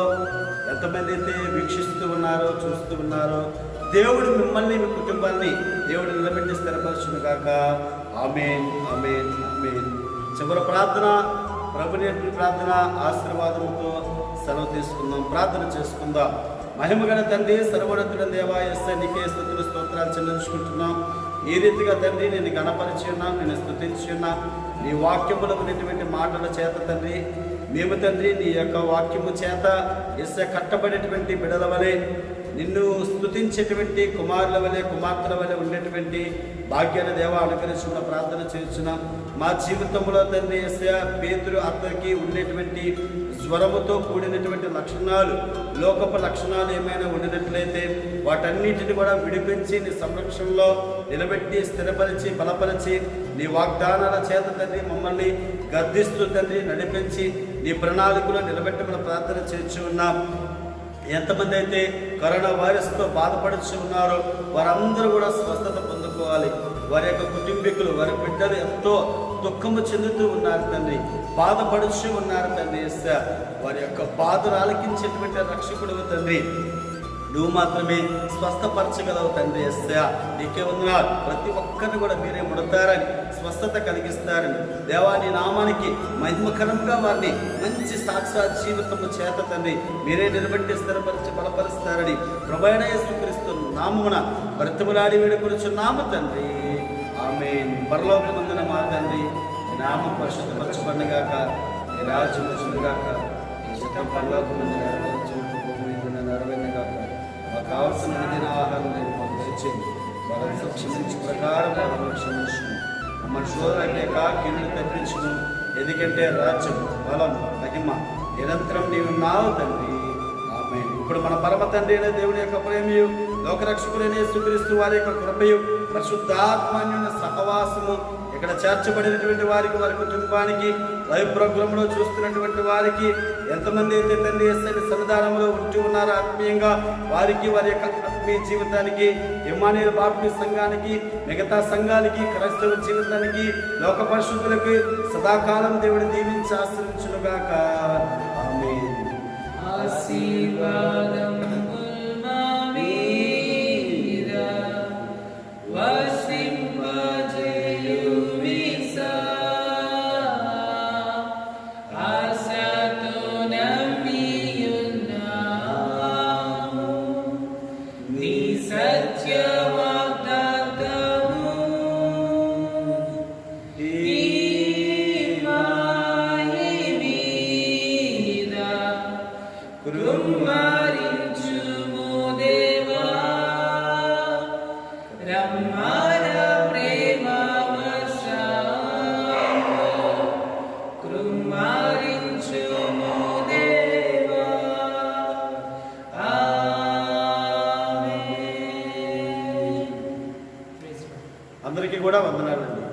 ఎంతమంది అయితే వీక్షిస్తూ ఉన్నారో, చూస్తూ ఉన్నారో, దేవుడు మిమ్మల్ని, మీ కుటుంబాన్ని దేవుడు నిలబెట్టి స్థిరపరచునుగాక. ఆమేన్, ఆమేన్, ఆమేన్. చివరి ప్రార్థన, ప్రభుని ప్రార్థన ఆశీర్వాదముతో సెలవు తీసుకుందాం. ప్రార్థన చేసుకుందాం. మహిమగల తండ్రి, సర్వోన్నతుడైన దేవా, యేసయ్య నీకే స్తుతులు స్తోత్రాలు చెల్లించుకుంటున్నాం. ఈ రీతిగా తండ్రి నేను గణపరిచి ఉన్నాం, నేను స్తుతించి ఉన్నాం. నీ వాక్యములో ఉన్నటువంటి మాటల చేత తండ్రి మేము తండ్రి నీ యొక్క వాక్యము చేత యేసయ్య కట్టబడేటువంటి బిడల వలె, నిన్ను స్తుతించేటువంటి కుమారుల వలె, కుమార్తెల వలె ఉండేటువంటి భాగ్యాన్ని దేవా అనుగ్రహించిన ప్రార్థన చేస్తున్నాం. మా జీవితంలో తండ్రి యేసయ్య పేతురు అత్తకి ఉండేటువంటి స్వరముతో కూడినటువంటి లక్షణాలు, లోకపు లక్షణాలు ఏమైనా ఉండినట్లయితే వాటన్నిటిని కూడా విడిపించి నీ సంరక్షణలో నిలబెట్టి స్థిరపరిచి బలపరిచి నీ వాగ్దానాల చేత తండ్రి మమ్మల్ని గద్దిస్తూ తండ్రి నడిపించి నీ ప్రణాళికలో నిలబెట్టమని ప్రార్థన చేర్చి ఉన్నాం. ఎంతమంది అయితే కరోనా వైరస్తో బాధపడుచు ఉన్నారో వారందరూ కూడా స్వస్థత పొందుకోవాలి. వారి యొక్క కుటుంబీకులు, వారి బిడ్డలు ఎంతో దుఃఖము చెందుతూ ఉన్నారు తండ్రి, బాధపడుచు ఉన్నారు తండ్రి. వారి యొక్క బాధలు ఆలకించేటువంటి రక్షకుడు తండ్రి, నువ్వు మాత్రమే స్వస్థపరచగలవు తండ్రి. నీకే వందనాలు. ప్రతి ఒక్కరిని కూడా మీరే ముడతారని, స్వస్థత కలిగిస్తారని దేవా, నీ నామానికి మహిమకరంగా వారిని మంచి సాక్షాత్ జీవితము చేత తండ్రి మీరే నిలబెట్టి స్థిరపరిచి బలపరుస్తారని ప్రభువైన యేసుక్రీస్తు నామమున బ్రతిమలాడి వేడుకొనుచున్నాము తండ్రి. ఆమేన్. పరలోకమందున మా తండ్రి, నీ నామం పరిశుద్ధపరచబడునుగాక, నీ రాజ్యం వచ్చునుగాక, నీ చిత్తం పరలోకమందు నెరవేర్చుటకు భూమి మీద నెరవేరునుగాక. మాకు కావలసిన దిన ఆహారం మాకు దయచేయండి. వాళ్ళని క్షమించు ప్రకారం వాళ్ళని క్షమించును. మమ్మల్ని శోధనలేక కీడును తప్పించును. ఎందుకంటే రాజ్యం, బలం, మహిమ నిరంతరం నీవు ఉన్నావు తండ్రి. ఆమేన్. ఇప్పుడు మన పరమ తండ్రి అయిన దేవుని యొక్క ప్రేమయు, లోకరక్షకుడైన యేసుక్రీస్తు వారి యొక్క కృపయు, పరిశుద్ధాత్మన్యుని సహవాసము ఇక్కడ చేర్చబడినటువంటి వారికి, వారి కుటుంబానికి, లైవ్ ప్రోగ్రాంలో చూస్తున్నటువంటి వారికి, ఎంతమంది అయితే తండ్రి యేసయ్య సన్నిధానంలో ఉంటూ ఉన్నారో ఆత్మీయంగా వారికి, వారి యొక్క ఆత్మీయ జీవితానికి, ఇమ్మానుయేలు బాప్టిస్ట్ సంఘానికి, మిగతా సంఘానికి, క్రైస్తవ జీవితానికి, లోక పరిశుద్ధులకు సదాకాలం దేవుడు దీవించి ఆశీర్వదించునుగాక. ఆమేన్. ఆశీర్వాదం అందరికీ కూడా వందనాలండి.